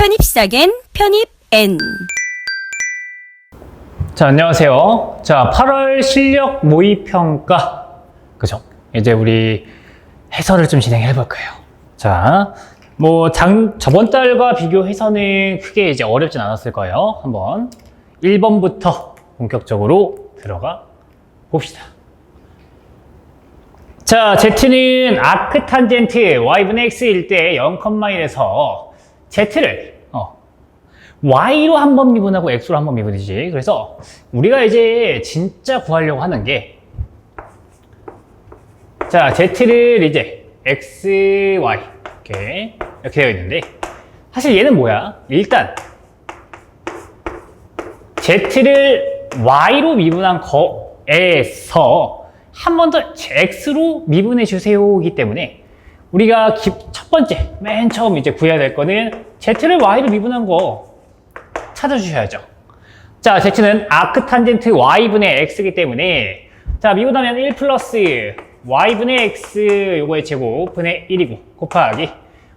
편입시작엔 편입N. 자, 안녕하세요. 자, 8월 실력 모의평가. 그죠? 이제 우리 해설을 좀 진행해 볼 거예요. 자, 저번 달과 비교해서는 크게 이제 어렵진 않았을 거예요. 한번 1번부터 본격적으로 들어가 봅시다. 자, Z는 아크탄젠트 y분의 x일 때 0,1에서 Z를 y로 한 번 미분하고 x로 한 번 미분이지. 그래서 우리가 이제 진짜 구하려고 하는 게, 자, Z를 이제 x, y 이렇게 되어 있는데, 사실 얘는 뭐야? 일단 Z를 y로 미분한 거에서 한 번 더 x로 미분해 주세요이기 때문에, 우리가 첫 번째 맨 처음 이제 구해야 될 거는 Z를 y로 미분한 거 찾아주셔야죠. 자, Z는 아크탄젠트 y분의 x이기 때문에, 자, 미분하면 1 플러스 y분의 x 요거의 제곱 분의 1이고 곱하기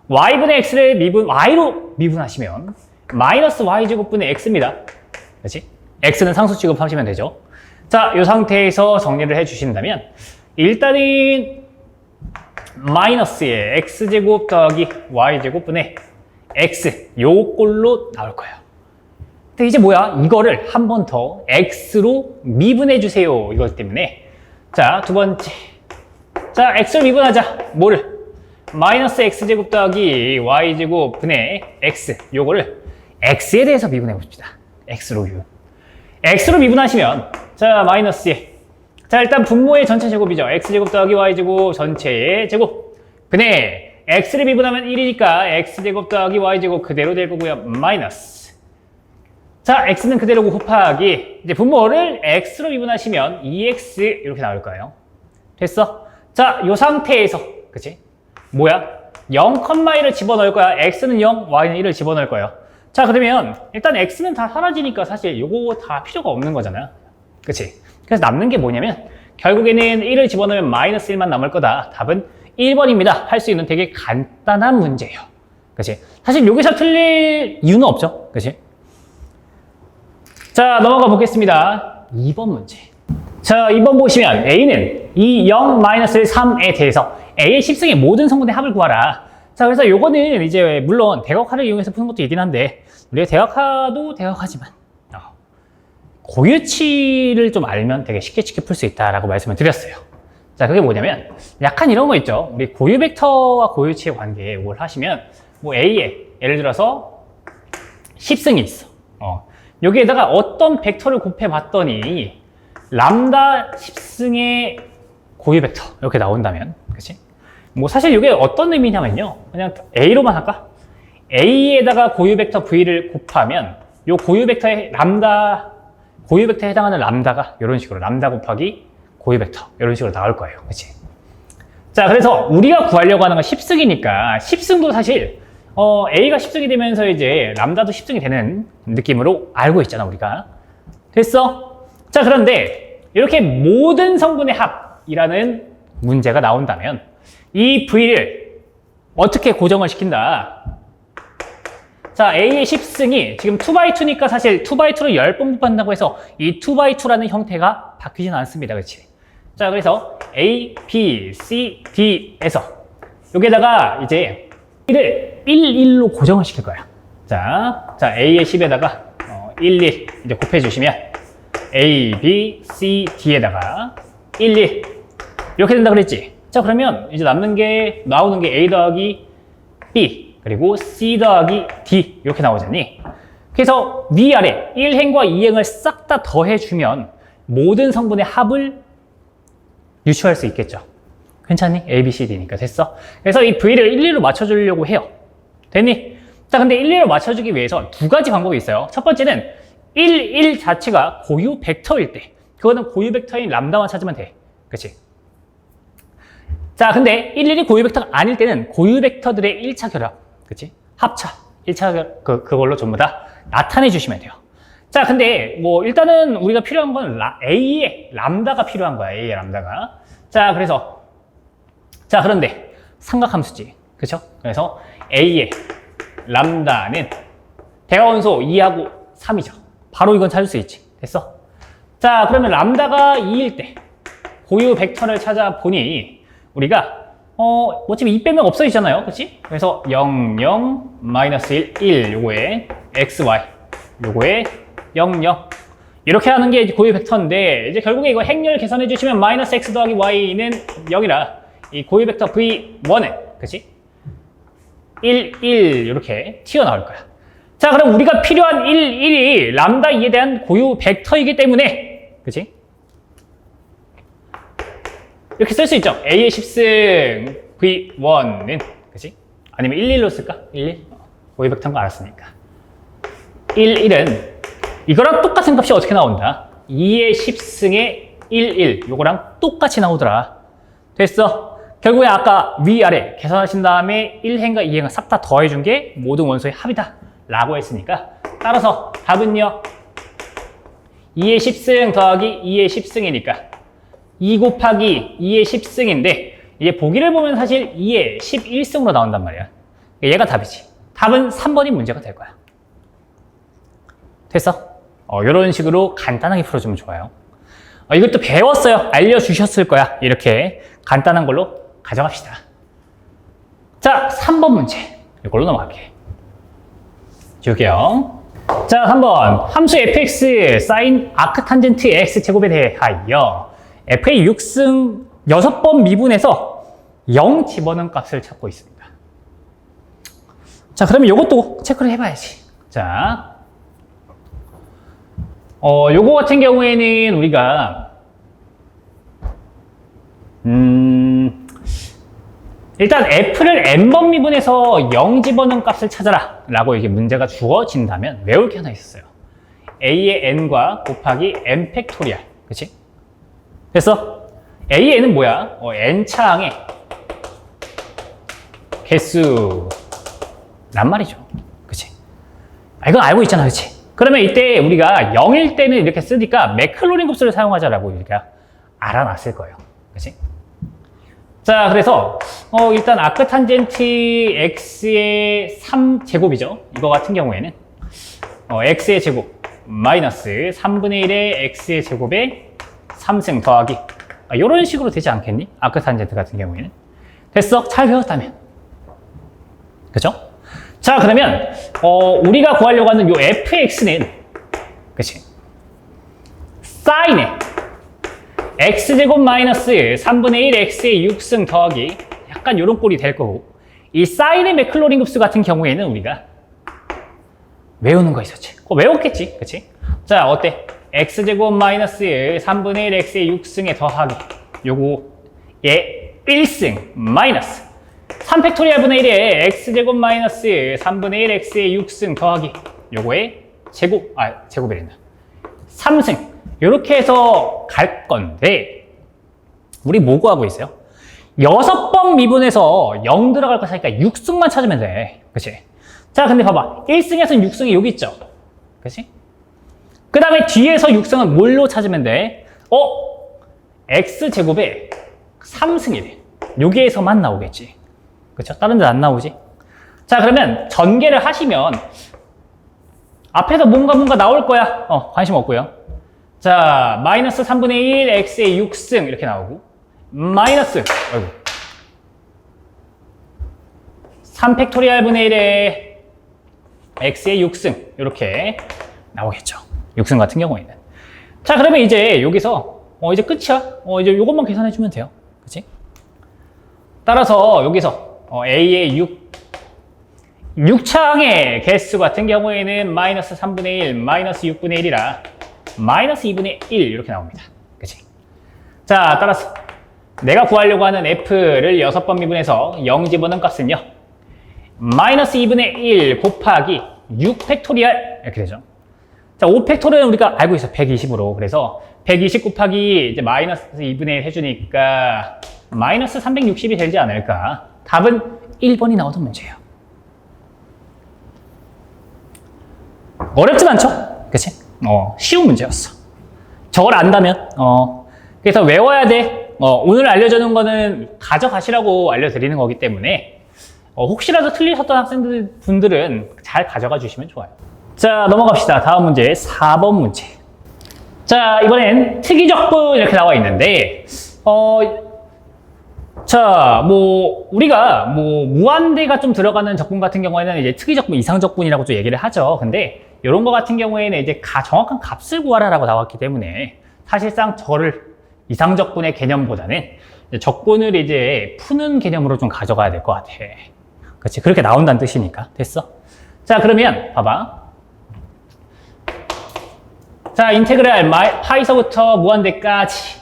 y분의 x를 y로 미분하시면 마이너스 y제곱 분의 x입니다. 그렇지? x는 상수 취급하시면 되죠. 자, 이 상태에서 정리를 해주신다면, 일단은 마이너스의 x제곱 더하기 y제곱 분의 x 요 꼴로 나올 거예요. 근데 이제 뭐야? 이거를 한 번 더 x로 미분해 주세요. 이것 때문에, 자, 두 번째, 자, x로 미분하자. 뭐를? 마이너스 x제곱 더하기 y제곱 분의 x 요거를 x에 대해서 미분해 봅시다. x로 미분하시면, 자, 마이너스에, 자, 일단 분모의 전체 제곱이죠. x제곱 더하기 y제곱 전체의 제곱 분의 x를 미분하면 1이니까 x제곱 더하기 y제곱 그대로 될 거고요. 마이너스, 자, x는 그대로고 곱하기, 이제 분모를 x로 미분하시면 2x 이렇게 나올 거예요. 됐어? 자, 이 상태에서, 그치? 뭐야? 0,1을 집어넣을 거야. x는 0, y는 1을 집어넣을 거예요. 자, 그러면 일단 x는 다 사라지니까 사실 요거 다 필요가 없는 거잖아요. 그치? 그래서 남는 게 뭐냐면, 결국에는 1을 집어넣으면 마이너스 1만 남을 거다. 답은 1번입니다. 할 수 있는 되게 간단한 문제예요. 그치? 사실 여기서 틀릴 이유는 없죠. 그치? 자, 넘어가 보겠습니다. 2번 문제. 자, 2번 보시면 A는 이 0-3에 대해서 A의 10승의 모든 성분의 합을 구하라. 자, 그래서 요거는 이제 물론 대각화를 이용해서 푸는 것도 있긴 한데, 우리가 대각화도 대각화지만 고유치를 좀 알면 되게 쉽게 풀 수 있다라고 말씀을 드렸어요. 자, 그게 뭐냐면 약간 이런 거 있죠. 우리 고유 벡터와 고유치의 관계 뭘 하시면, A에 예를 들어서 10승이 있어. 여기에다가 어떤 벡터를 곱해 봤더니 람다 10승의 고유 벡터 이렇게 나온다면, 그치? 사실 이게 어떤 의미냐면요, 그냥 A로만 할까? A에다가 고유 벡터 V를 곱하면 요 고유 벡터에 고유 벡터에 해당하는 람다가 이런 식으로 람다 곱하기 고유 벡터 이런 식으로 나올 거예요. 그치? 자, 그래서 우리가 구하려고 하는 건 10승이니까 10승도 사실 A가 10승이 되면서 이제 람다도 10승이 되는 느낌으로 알고 있잖아, 우리가. 됐어? 자, 그런데 이렇게 모든 성분의 합이라는 문제가 나온다면 이 V를 어떻게 고정을 시킨다? 자, A의 10승이 지금 2x2니까 사실 2x2로 10번 곱한다고 해서 이 2x2라는 형태가 바뀌지는 않습니다. 그렇지? 자, 그래서 A, B, C, D에서 여기에다가 이제 B를 1, 1로 고정을 시킬 거야. 자, A의 10에다가 1, 1 이제 곱해주시면 A, B, C, D에다가 1, 1 이렇게 된다 그랬지? 자, 그러면 이제 나오는 게 A 더하기 B 그리고 C 더하기 D 이렇게 나오잖니? 그래서 위아래 1행과 2행을 싹 다 더해주면 모든 성분의 합을 유추할 수 있겠죠. 괜찮니? A, B, C, D니까. 됐어? 그래서 이 V를 1, 1로 맞춰주려고 해요. 됐니? 자, 근데 1, 1로 맞춰주기 위해서 두 가지 방법이 있어요. 첫 번째는 1, 1 자체가 고유 벡터일 때, 그거는 고유 벡터인 람다만 찾으면 돼. 그치? 자, 근데 1, 1이 고유 벡터가 아닐 때는 고유 벡터들의 1차 결합, 그치? 합차, 1차 그걸로 전부 다 나타내 주시면 돼요. 자, 근데 일단은 우리가 필요한 건 A의 람다가 필요한 거야. A의 람다가. 자, 그런데 삼각함수지. 그쵸? 그래서 A의 람다는 대화원소 2하고 3이죠. 바로 이건 찾을 수 있지. 됐어? 자, 그러면 람다가 2일 때 고유 벡터를 찾아보니 우리가 어차피 2 빼면 없어지잖아요. 그치? 그래서 0, 0, 마이너스 1, 1 요거에 xy 요거에 0, 0 이렇게 하는 게 이제 고유 벡터인데 이제 결국에 이거 행렬 계산해 주시면 마이너스 x 더하기 y는 0이라 이 고유 벡터 v1은 그치? 1, 1 이렇게 튀어나올 거야. 자, 그럼 우리가 필요한 1, 1이 람다 2에 대한 고유 벡터이기 때문에 그치? 이렇게 쓸 수 있죠. A의 10승 V1은 그치? 아니면 1, 1로 쓸까? 1, 1? 고유 벡터인 거 알았으니까 1, 1은 이거랑 똑같은 값이 어떻게 나온다? 2의 10승에 1, 1 요거랑 똑같이 나오더라. 됐어. 결국에 아까 위아래 계산하신 다음에 1행과 2행을 싹 다 더해준 게 모든 원소의 합이다 라고 했으니까 따라서 답은요 2의 10승 더하기 2의 10승이니까 2 곱하기 2의 10승인데 이게 보기를 보면 사실 2의 11승으로 나온단 말이야. 얘가 답이지. 답은 3번이 문제가 될 거야. 됐어? 이런 식으로 간단하게 풀어주면 좋아요. 이것도 배웠어요. 알려주셨을 거야. 이렇게 간단한 걸로 가져갑시다. 자, 3번 문제. 이걸로 넘어갈게. 지울게요. 자, 3번. 함수 fx 사인 아크탄젠트 x제곱에 대하여 f의 6승 6번 미분에서 0 집어넣은 값을 찾고 있습니다. 자, 그러면 이것도 체크를 해봐야지. 자, 요거 같은 경우에는 우리가 일단 f를 n번 미분해서 0 집어넣은 값을 찾아라 라고 이게 문제가 주어진다면 외울 게 하나 있었어요. a의 n과 곱하기 n 팩토리얼. 그치? 됐어? a의 n은 뭐야? n차항의 개수란 말이죠. 그치? 이건 알고 있잖아. 그치? 그러면 이때 우리가 0일 때는 이렇게 쓰니까 맥클로린 곱수를 사용하자라고 우리가 알아놨을 거예요. 그치? 자, 그래서 일단 아크탄젠트 x의 3제곱이죠. 이거 같은 경우에는 x의 제곱 마이너스 3분의 1의 x의 제곱에 3승 더하기 이런 식으로 되지 않겠니? 아크탄젠트 같은 경우에는. 됐어? 잘 배웠다면. 그죠? 자, 그러면 우리가 구하려고 하는 요 fx는 그치? 사인의 x제곱 마이너스 3분의 1 x의 6승 더하기 약간 요런 꼴이 될 거고 이 사인의 맥클로린 급수 같은 경우에는 우리가 외우는 거 있었지. 외웠겠지. 그치? 자, 어때? x제곱 마이너스 3분의 1 x의 6승에 더하기 요거에 1승 마이너스 3팩토리얼 분의 1에 x제곱 마이너스 3분의 1 x의 6승 더하기 요거에 제곱이랬나 3승 이렇게 해서 갈 건데 우리 뭐 구하고 있어요? 6번 미분해서 0 들어갈 거 사니까 6승만 찾으면 돼. 그치? 자, 근데 봐봐. 1승에서는 6승이 여기 있죠? 그치? 그 다음에 뒤에서 6승은 뭘로 찾으면 돼? x제곱에 3승이래. 여기에서만 나오겠지. 그쵸? 다른 데는 안 나오지? 자, 그러면 전개를 하시면 앞에서 뭔가 나올 거야. 관심 없고요. 자, 마이너스 3분의 1 x의 6승 이렇게 나오고 마이너스 3팩토리얼 분의 1의 x의 6승 이렇게 나오겠죠. 6승 같은 경우에는. 자, 그러면 이제 여기서 이제 끝이야. 이제 이것만 계산해주면 돼요. 그치? 따라서 여기서 a의 6차항의 개수 같은 경우에는 마이너스 3분의 1, 마이너스 6분의 1이라 마이너스 2분의 1 이렇게 나옵니다. 그치? 자, 따라서 내가 구하려고 하는 f를 6번 미분해서 0 집어넣은 값은요 마이너스 2분의 1 곱하기 6 팩토리얼 이렇게 되죠. 자, 5 팩토리얼은 우리가 알고 있어. 120으로. 그래서 120 곱하기 이제 마이너스 2분의 1 해주니까 마이너스 360이 되지 않을까. 답은 1번이 나오던 문제예요. 어렵진 않죠? 그치? 쉬운 문제였어. 저걸 안다면, 그래서 외워야 돼. 오늘 알려주는 거는 가져가시라고 알려드리는 거기 때문에, 혹시라도 틀리셨던 분들은 잘 가져가 주시면 좋아요. 자, 넘어갑시다. 다음 문제, 4번 문제. 자, 이번엔 특이적분 이렇게 나와 있는데, 자, 우리가 무한대가 좀 들어가는 적분 같은 경우에는 이제 특이적분, 이상적분이라고 좀 얘기를 하죠. 근데 이런 거 같은 경우에는 이제 정확한 값을 구하라라고 나왔기 때문에 사실상 저를 이상적분의 개념보다는 적분을 이제 푸는 개념으로 좀 가져가야 될 것 같아. 그렇지? 그렇게 나온다는 뜻이니까. 됐어? 자, 그러면 봐봐. 자, 인테그랄 파이서부터 무한대까지.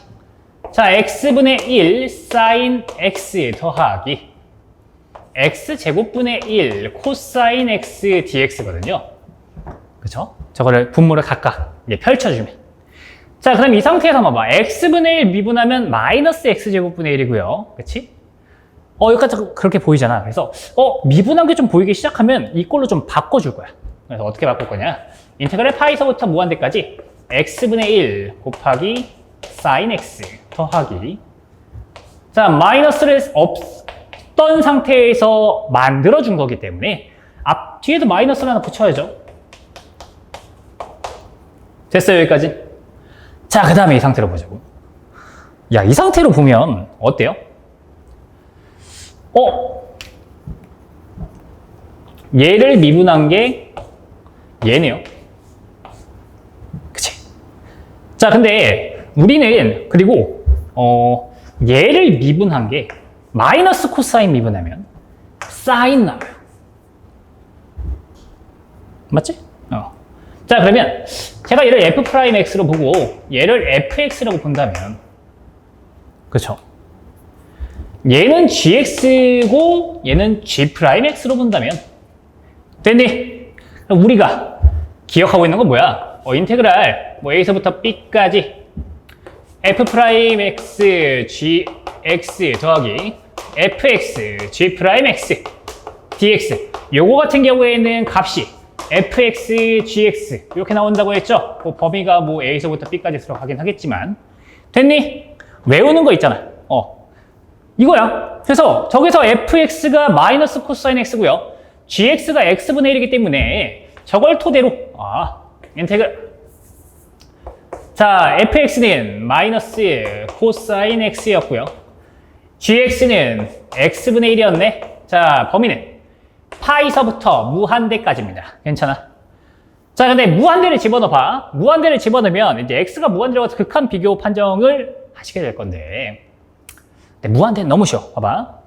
자, x분의 1 사인 x 더하기 x제곱분의 1 코사인 x dx거든요. 그쵸? 저거를 분모를 각각 이제 펼쳐주면. 자, 그럼 이 상태에서 봐봐. x분의 1 미분하면 마이너스 x제곱분의 1이고요. 그치? 여기까지 그렇게 보이잖아. 그래서, 미분한 게 좀 보이기 시작하면 이꼴로 좀 바꿔줄 거야. 그래서 어떻게 바꿀 거냐? 인테그랄 파이서부터 무한대까지 x분의 1 곱하기 사인 x 더하기. 자, 마이너스를 없던 상태에서 만들어준 거기 때문에 뒤에도 마이너스를 하나 붙여야죠. 됐어요, 여기까지? 자, 그 다음에 이 상태로 보자고. 야, 이 상태로 보면 어때요? 얘를 미분한 게 얘네요. 그치? 자, 근데 우리는 그리고 얘를 미분한 게 마이너스 코사인 미분하면 사인 나와요. 맞지? 자, 그러면 제가 얘를 f'x로 보고 얘를 fx라고 본다면, 그렇죠? 얘는 gx고 얘는 g'x로 본다면 됐니? 우리가 기억하고 있는 건 뭐야? 인테그랄 a서부터 b까지 f'x gx 더하기 fx g'x dx. 요거 같은 경우에는 값이 fx gx 이렇게 나온다고 했죠? 범위가 a서부터 b까지 들어가긴 하겠지만 됐니? 외우는 거 있잖아. 이거야. 그래서 저기서 fx가 마이너스 코사인 x고요. gx가 x분의 1이기 때문에 저걸 토대로 인테그랄. 자, fx는 마이너스 코사인 x였고요. gx는 x분의 1이었네. 자, 범위는 파이서부터 무한대까지입니다. 괜찮아? 자, 근데 무한대를 집어넣어봐. 무한대를 집어넣으면 이제 x가 무한대라고 해서 극한 비교 판정을 하시게 될 건데, 근데 무한대는 너무 쉬워. 봐봐.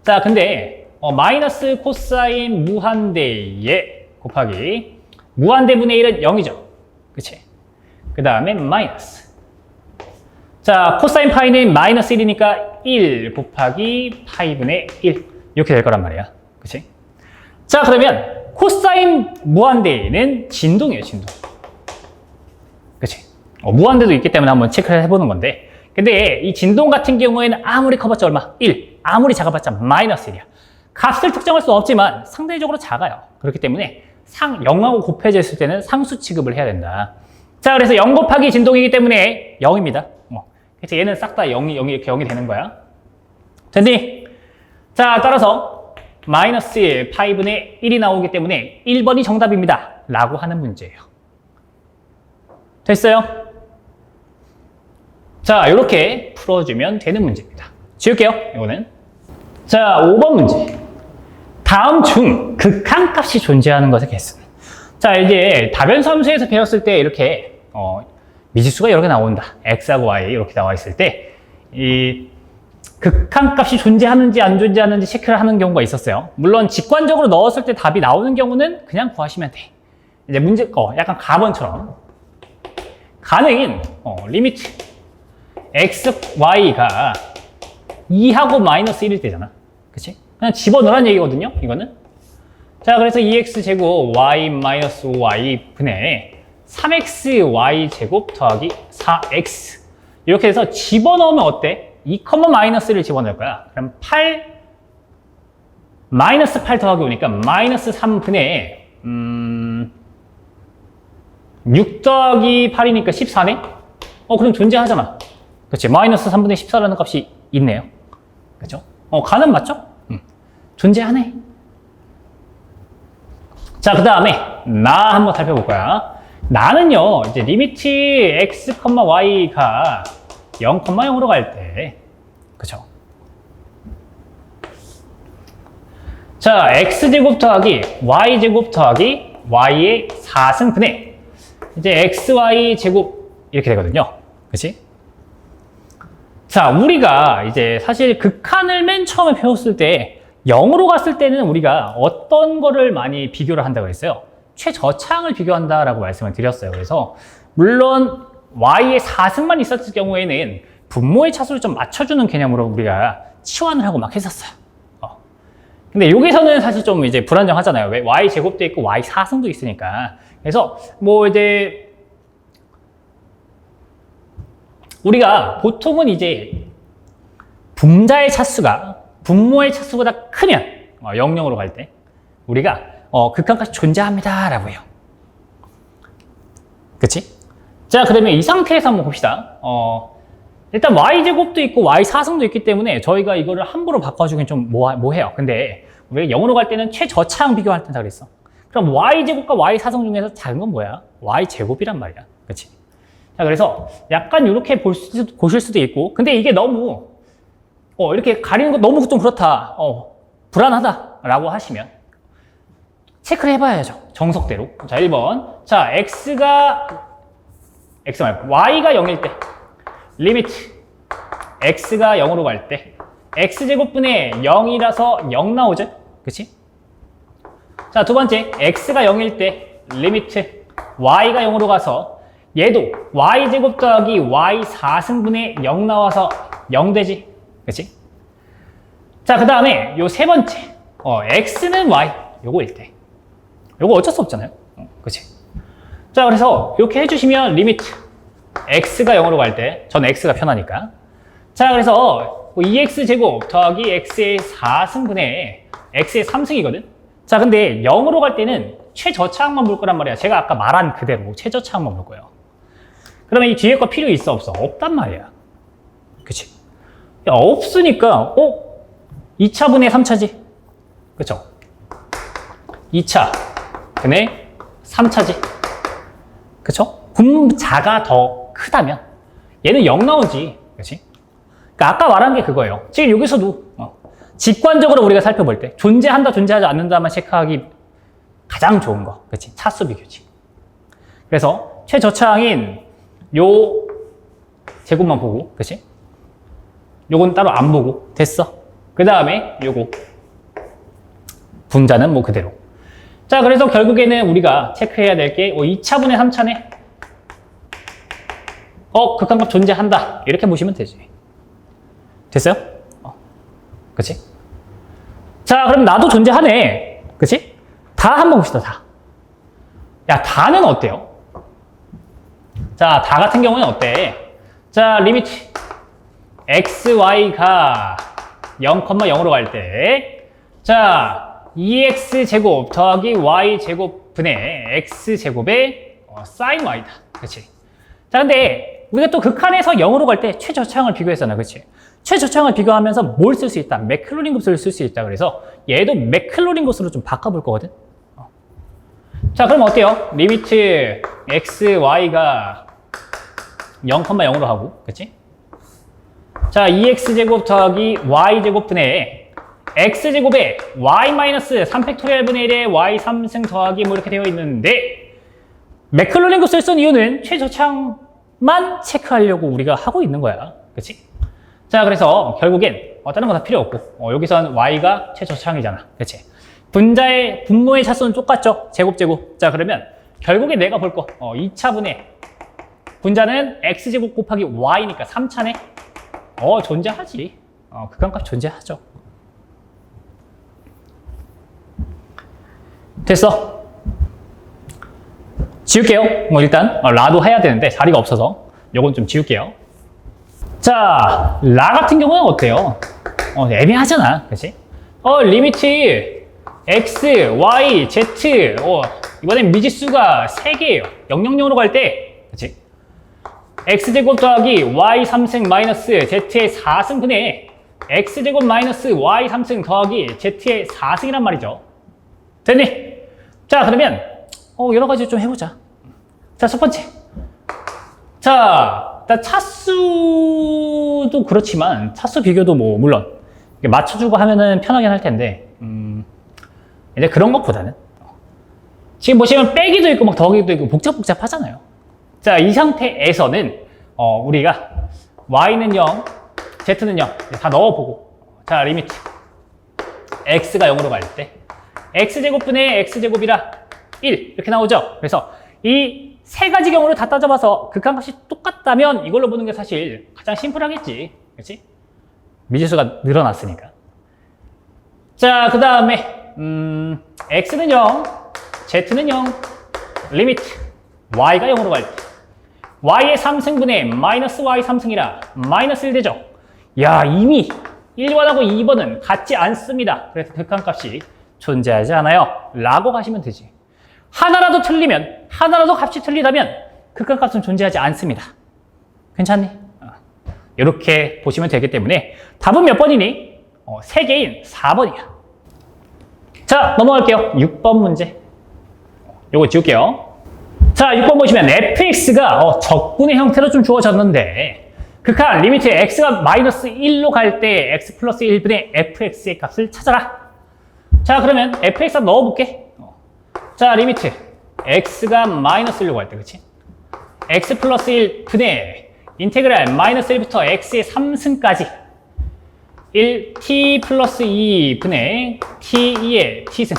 자, 근데 마이너스 코사인 무한대에 곱하기 무한대분의 1은 0이죠. 그치? 그 다음에 마이너스. 자, 코사인 파이는 마이너스 1이니까 1 곱하기 파이분의 1 이렇게 될 거란 말이야. 그치? 자, 그러면 코사인 무한대는 진동이에요, 진동. 그치? 무한대도 있기 때문에 한번 체크를 해보는 건데, 근데 이 진동 같은 경우에는 아무리 커봤자 얼마? 1. 아무리 작아봤자 마이너스 1이야. 값을 특정할 수 없지만 상대적으로 작아요. 그렇기 때문에 0하고 곱해졌을 때는 상수 취급을 해야 된다. 자, 그래서 0 곱하기 진동이기 때문에 0입니다. 그래서 얘는 싹 다 0이 이렇게 0이 되는 거야. 됐니? 자, 따라서 마이너스 파이분의 1이 나오기 때문에 1번이 정답입니다. 라고 하는 문제예요. 됐어요? 자, 이렇게 풀어주면 되는 문제입니다. 지울게요, 이거는. 자, 5번 문제. 다음 중 극한값이 존재하는 것의 개수는? 자, 이제 다변수 함수에서 배웠을 때 이렇게 미지수가 여러 개 나온다. x하고 y 이렇게 나와 있을 때 이 극한값이 존재하는지 안 존재하는지 체크를 하는 경우가 있었어요. 물론 직관적으로 넣었을 때 답이 나오는 경우는 그냥 구하시면 돼. 이제 문제 약간 가번처럼 가는 리미트 x, y가 2하고 마이너스 1일 때잖아. 그치? 그냥 집어넣으라는 얘기거든요, 이거는. 자, 그래서 2x 제곱 y 마이너스 5y 분의 3x y 제곱 더하기 4x 이렇게 해서 집어넣으면 어때? 2, 마이너스를 집어넣을 거야. 그럼 8 마이너스 8 더하기 오니까 마이너스 3분의 6 더하기 8이니까 14네? 그럼 존재하잖아. 그렇지? 마이너스 3분의 14라는 값이 있네요. 그렇죠? 가는 맞죠? 존재하네. 자, 그 다음에 나 한번 살펴볼 거야. 나는요, 이제 리미트 x, y가 0, 0으로 갈 때, 그쵸? 자, x제곱 더하기 y제곱 더하기 y의 4승분의 이제 xy 제곱 이렇게 되거든요. 그치? 자, 우리가 이제 사실 극한을 맨 처음에 배웠을 때 0으로 갔을 때는 우리가 어떤 거를 많이 비교를 한다고 했어요? 최저차항을 비교한다라고 말씀을 드렸어요. 그래서 물론 y의 4승만 있었을 경우에는 분모의 차수를 좀 맞춰주는 개념으로 우리가 치환을 하고 막 했었어요. 근데 여기서는 사실 좀 이제 불안정하잖아요. 왜? y 제곱도 있고 y 4승도 있으니까. 그래서 뭐 이제 우리가 보통은 이제 분자의 차수가 분모의 차수보다 크면 0,0으로 갈 때 우리가 극한까지 존재합니다 라고 해요. 그치? 자, 그러면 이 상태에서 한번 봅시다. 일단 y제곱도 있고 y4승도 있기 때문에 저희가 이거를 함부로 바꿔주긴 좀 뭐해요. 근데 우리가 0으로 갈 때는 최저차항 비교할 때다 그랬어. 그럼 y제곱과 y4승 중에서 작은 건 뭐야? y제곱이란 말이야. 그치? 자, 그래서 약간 이렇게 보실 수도 있고, 근데 이게 너무 이렇게 가리는 거 너무 좀 그렇다, 불안하다라고 하시면 체크를 해봐야죠. 정석대로. 자, 1번. 자, x 말고 y가 0일 때 리미트 x가 0으로 갈 때 x제곱분의 0이라서 0 나오죠? 그치? 자, 두 번째 x가 0일 때 리미트 y가 0으로 가서 얘도 y제곱 더하기 y4승분의 0 나와서 0 되지? 그치? 자, 그 다음에 요 세 번째 x는 y 요거일 때 요거 어쩔 수 없잖아요. 그치? 자, 그래서 이렇게 해주시면 리미트 x가 0으로 갈 때 전 x가 편하니까. 자, 그래서 2x제곱 더하기 x의 4승분의 x의 3승이거든. 자, 근데 0으로 갈 때는 최저차항만 볼 거란 말이야. 제가 아까 말한 그대로 최저차항만 볼 거예요. 그러면 이 뒤에 거 필요 있어 없어? 없단 말이야. 그치? 야, 없으니까 2차분의 3차지. 그쵸? 2차 분의 3차지. 그쵸? 분자가 더 크다면 얘는 0 나오지. 그치? 그러니까 아까 말한 게 그거예요. 지금 여기서도 직관적으로 우리가 살펴볼 때 존재한다, 존재하지 않는다만 체크하기 가장 좋은 거. 그치? 차수 비교지. 그래서 최저차항인 요 제곱만 보고, 그치? 요건 따로 안 보고 됐어. 그 다음에 요거 분자는 뭐 그대로. 자, 그래서 결국에는 우리가 체크해야 될 게 2차분의 3차네. 극한값 존재한다. 이렇게 보시면 되지. 됐어요? 그치? 자, 그럼 나도 존재하네. 그치? 다 한번 봅시다, 다. 야, 다는 어때요? 자, 다 같은 경우는 어때? 자, 리미트 x, y가 0, 0으로 갈 때 자, 2x제곱 더하기 y제곱 분의 x제곱의 sin y다. 그치? 자, 근데 우리가 또 극한에서 0으로 갈 때 최저차항을 비교했잖아. 그치? 최저차항을 비교하면서 뭘 쓸 수 있다? 맥클로린 곱수를 쓸 수 있다. 그래서 얘도 맥클로린 곱수로 좀 바꿔볼 거거든. 자, 그럼 어때요? 리미트 x, y가 0, 0으로 하고, 그치? 자, 2x제곱 더하기 y제곱 분의 x제곱에 y-3팩토리얼 분의 1에 y3승 더하기 뭐 이렇게 되어 있는데 맥클로린 곱수를 쓴 이유는 최저차항만 체크하려고 우리가 하고 있는 거야. 그치? 자, 그래서 결국엔 다른 거 다 필요 없고 여기선 y가 최저차항이잖아. 그치? 분모의 차수는 똑같죠? 제곱. 자, 그러면 결국에 내가 볼 거 2차분의 분자는 x제곱 곱하기 y니까 3차네. 존재하지. 극한값 존재하죠. 됐어? 지울게요. 일단 라도 해야 되는데 자리가 없어서 요건 좀 지울게요. 자, 라 같은 경우는 어때요? 애매하잖아. 그치? 리미트 x, y, z 이번엔 미지수가 3개예요. 000으로 갈 때 그치? x제곱 더하기 y3승 마이너스 z의 4승분의 x제곱 마이너스 y3승 더하기 z의 4승이란 말이죠. 됐니? 자, 그러면 여러 가지 좀 해보자. 자, 첫 번째. 자, 일단 차수도 그렇지만 차수 비교도 뭐 물론 맞춰주고 하면은 편하긴 할 텐데 이제 그런 것보다는 지금 보시면 빼기도 있고 막 더하기도 있고 복잡하잖아요. 자, 이 상태에서는 우리가 y는 0, z는 0 다 넣어보고, 자, 리미트 x가 0으로 갈 때 x제곱분의 x제곱이라 1 이렇게 나오죠. 그래서 이 세 가지 경우를 다 따져봐서 극한값이 똑같다면 이걸로 보는 게 사실 가장 심플하겠지. 그렇지? 미지수가 늘어났으니까. 자, 그 다음에 x는 0, z는 0, 리미트 y가 0으로 갈 때 y의 3승분의 마이너스 y 3승이라 마이너스 1 되죠. 야, 이미 1번하고 2번은 같지 않습니다. 그래서 극한값이 존재하지 않아요 라고 가시면 되지. 하나라도 틀리면, 하나라도 값이 틀리다면 극한값은 존재하지 않습니다. 괜찮니? 이렇게 보시면 되기 때문에 답은 몇 번이니? 3개인 4번이야. 자, 넘어갈게요. 6번 문제. 요거 지울게요. 자, 6번 보시면 fx가 적분의 형태로 좀 주어졌는데 극한 리미트 x가 마이너스 1로 갈 때 x 플러스 1분의 fx의 값을 찾아라. 자, 그러면 fx가 넣어볼게. 자, 리미트 x가 마이너스 1로 갈 때, 그치? x 플러스 1분의 인테그랄 마이너스 1부터 x의 3승까지 1t 플러스 2분의 t2의 t승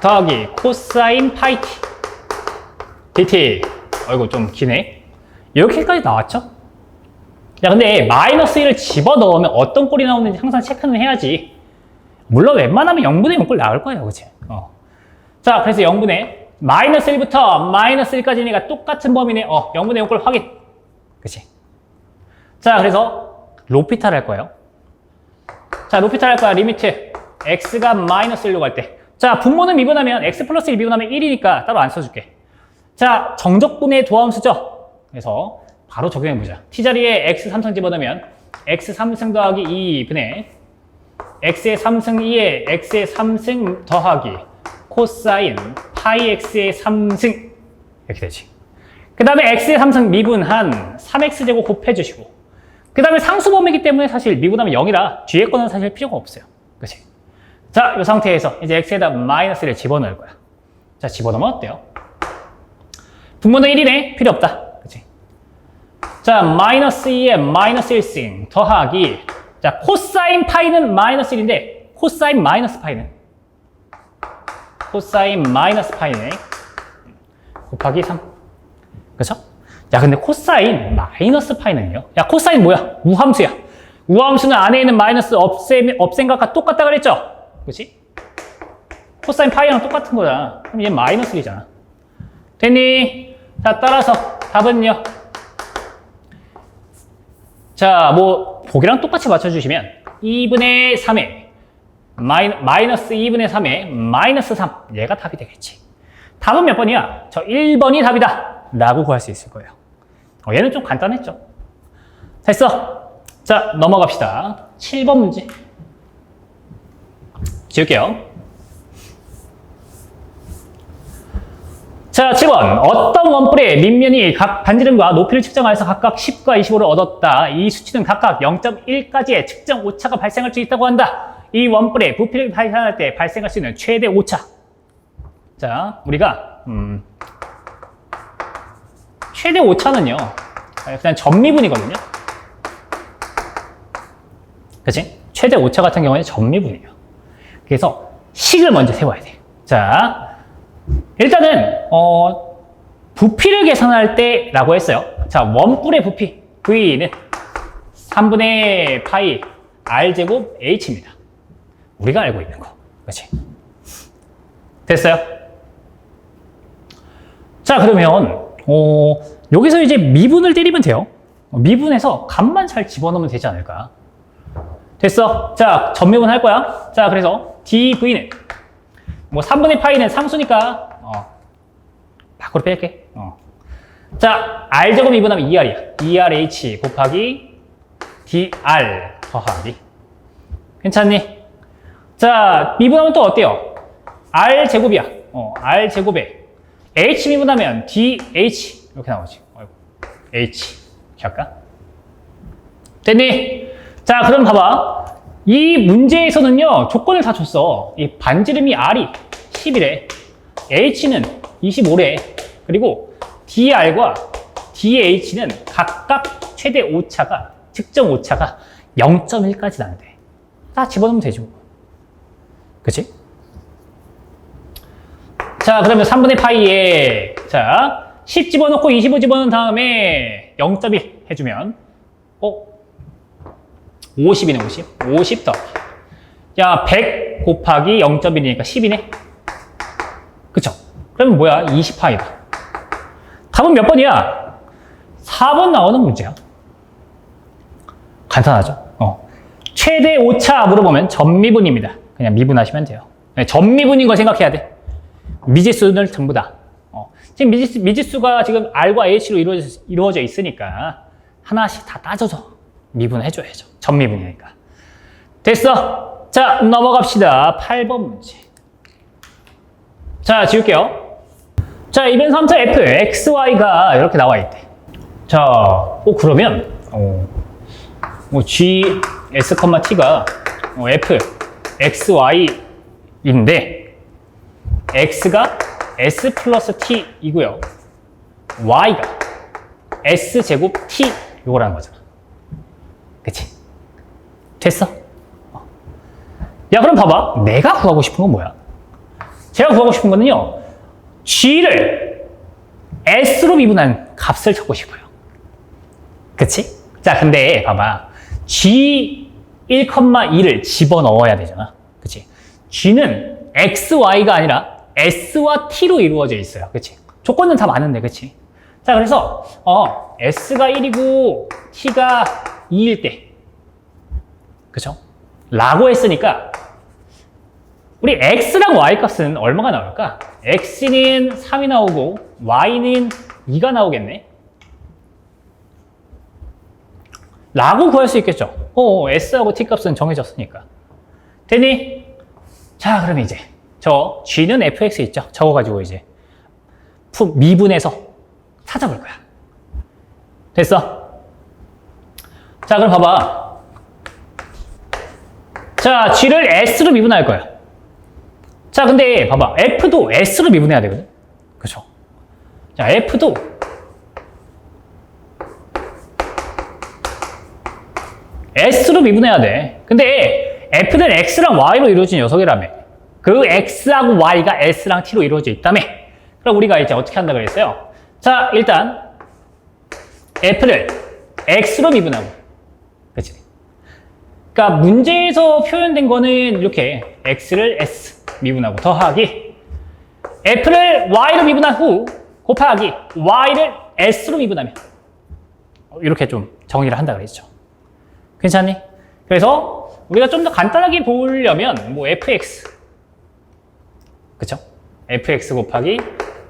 더하기 코사인 파이 t dt. 어이구, 좀 기네. 이렇게까지 나왔죠? 야, 근데 마이너스 1을 집어넣으면 어떤 꼴이 나오는지 항상 체크는 해야지. 물론 웬만하면 0분의 0꼴 나올 거예요, 그치? 자, 그래서 0분의 마이너스 1부터 마이너스 1까지니까 똑같은 범위네. 0분의 0꼴 확인. 그치? 자, 그래서 로피탈 할 거예요. 자, 로피탈 할 거야. 리미트 x가 마이너스 1로 갈 때. 자, 분모는 미분하면 x 플러스 1 미분하면 1이니까 따로 안 써줄게. 자, 정적분의 도함수죠. 그래서 바로 적용해보자. t자리에 x 3승 집어넣으면 x 3승 더하기 2분의 x의 3승 2에 x의 3승 더하기 코사인 파이 x의 3승 이렇게 되지. 그 다음에 x의 3승 미분한 3x제곱 곱해주시고, 그 다음에 상수범위이기 때문에 사실 미분하면 0이라 뒤에 거는 사실 필요가 없어요. 그치? 자, 이 상태에서 이제 x에다 마이너스를 집어넣을 거야. 자, 집어넣으면 어때요? 분모는 1이네? 필요 없다. 그치? 자, 마이너스 2에 마이너스 1승 더하기, 자, 코사인 파이는 마이너스 1인데 코사인 마이너스 파이는 코사인 마이너스 파이네 곱하기 3. 그쵸? 야, 근데 코사인 마이너스 파이는요? 야, 코사인 뭐야? 우함수야. 우함수는 안에 있는 마이너스 없앤 것과 똑같다 그랬죠? 그치? 코사인 파이랑 똑같은 거잖아. 그럼 얘 마이너스 1이잖아. 됐니? 자, 따라서 답은요. 자, 뭐 보기랑 똑같이 맞춰주시면 2분의 3에 마이너스 2분의 3에 마이너스 3. 얘가 답이 되겠지. 답은 몇 번이야? 저 1번이 답이다 라고 구할 수 있을 거예요. 얘는 좀 간단했죠. 됐어. 자, 넘어갑시다. 7번 문제 지울게요. 자, 7번. 어떤 원뿔의 밑면이 각 반지름과 높이를 측정하여서 각각 10과 25를 얻었다. 이 수치는 각각 0.1까지의 측정 오차가 발생할 수 있다고 한다. 이 원뿔의 부피를 발산할 때 발생할 수 있는 최대 오차. 자, 우리가 최대 오차는요, 일단 전미분이거든요. 그치? 최대 오차 같은 경우에는 전미분이에요. 그래서 식을 먼저 세워야 돼. 자, 일단은 부피를 계산할 때라고 했어요. 자, 원뿔의 부피 V는 3분의 파이 R제곱 H입니다. 우리가 알고 있는 거. 그치? 됐어요? 자, 그러면 여기서 이제 미분을 때리면 돼요. 미분해서 값만 잘 집어넣으면 되지 않을까? 됐어. 자, 전미분 할 거야. 자, 그래서 dv는 뭐 3분의 파이는 상수니까 밖으로 뺄게. 자, r제곱 미분하면 2r이야. 2rh 곱하기 dr 더하기. 괜찮니? 자, 미분하면 또 어때요? R제곱이야. R제곱에 H 미분하면 DH 이렇게 나오지. 아이고. H 이렇게 할까? 됐니? 자, 그럼 봐봐. 이 문제에서는요, 조건을 다 줬어. 이 반지름이 R이 10이래. H는 25래. 그리고 DR과 DH는 각각 최대 오차가, 측정 오차가 0.1까지 난대. 다 집어넣으면 되죠. 그치? 자, 그러면 3분의 파이에, 자, 10 집어넣고 25 집어넣은 다음에 0.1 해주면, 50이네, 50. 50 더. 야, 100 곱하기 0.1이니까 10이네? 그쵸? 그러면 뭐야? 20파이다. 답은 몇 번이야? 4번 나오는 문제야. 간단하죠? 최대 오차 물어보면 전미분입니다. 그냥 미분하시면 돼요. 전미분인 걸 생각해야 돼. 미지수를 전부 다. 지금 미지수가 지금 R과 H로 이루어져 있으니까 하나씩 다 따져서 미분해줘야죠. 전미분이니까. 됐어. 자, 넘어갑시다. 8번 문제. 자, 지울게요. 자, 이변 3차 F, X, Y가 이렇게 나와 있대. 자, 그러면, G, S, T가 F, X, Y인데, X가 S 플러스 T이고요. Y가 S 제곱 T 이거라는 거잖아. 그치? 됐어? 야, 그럼 봐봐. 내가 구하고 싶은 건 뭐야? 제가 구하고 싶은 거는요, G를 S로 미분한 값을 찾고 싶어요. 그치? 자, 근데 봐봐. G 1,2를 집어넣어야 되잖아. 그치? G는 X, Y가 아니라 S와 T로 이루어져 있어요. 그치? 조건은 다 많은데, 그치? 자, 그래서, S가 1이고, T가 2일 때. 그쵸? 라고 했으니까, 우리 X랑 Y 값은 얼마가 나올까? X는 3이 나오고, Y는 2가 나오겠네? 라고 구할 수 있겠죠? S하고 T 값은 정해졌으니까. 됐니? 자, 그럼 이제, 저 G는 fx 있죠? 저거 가지고 이제 미분해서 찾아볼 거야. 됐어? 자, 그럼 봐봐. 자, G를 S로 미분할 거야. 자, 근데 봐봐. F도 S로 미분해야 되거든? 그쵸? 자, F도 S로 미분해야 돼. 근데 F는 X랑 Y로 이루어진 녀석이라며. 그 X하고 Y가 S랑 T로 이루어져 있다며. 그럼 우리가 이제 어떻게 한다고 그랬어요? 자, 일단 F를 X로 미분하고. 그치? 그러니까 문제에서 표현된 거는 이렇게 X를 S 미분하고 더하기 F를 Y로 미분한 후 곱하기 Y를 S로 미분하면 이렇게 좀 정의를 한다 그랬죠. 괜찮니? 그래서 우리가 좀 더 간단하게 보려면 뭐 fx 그쵸? fx 곱하기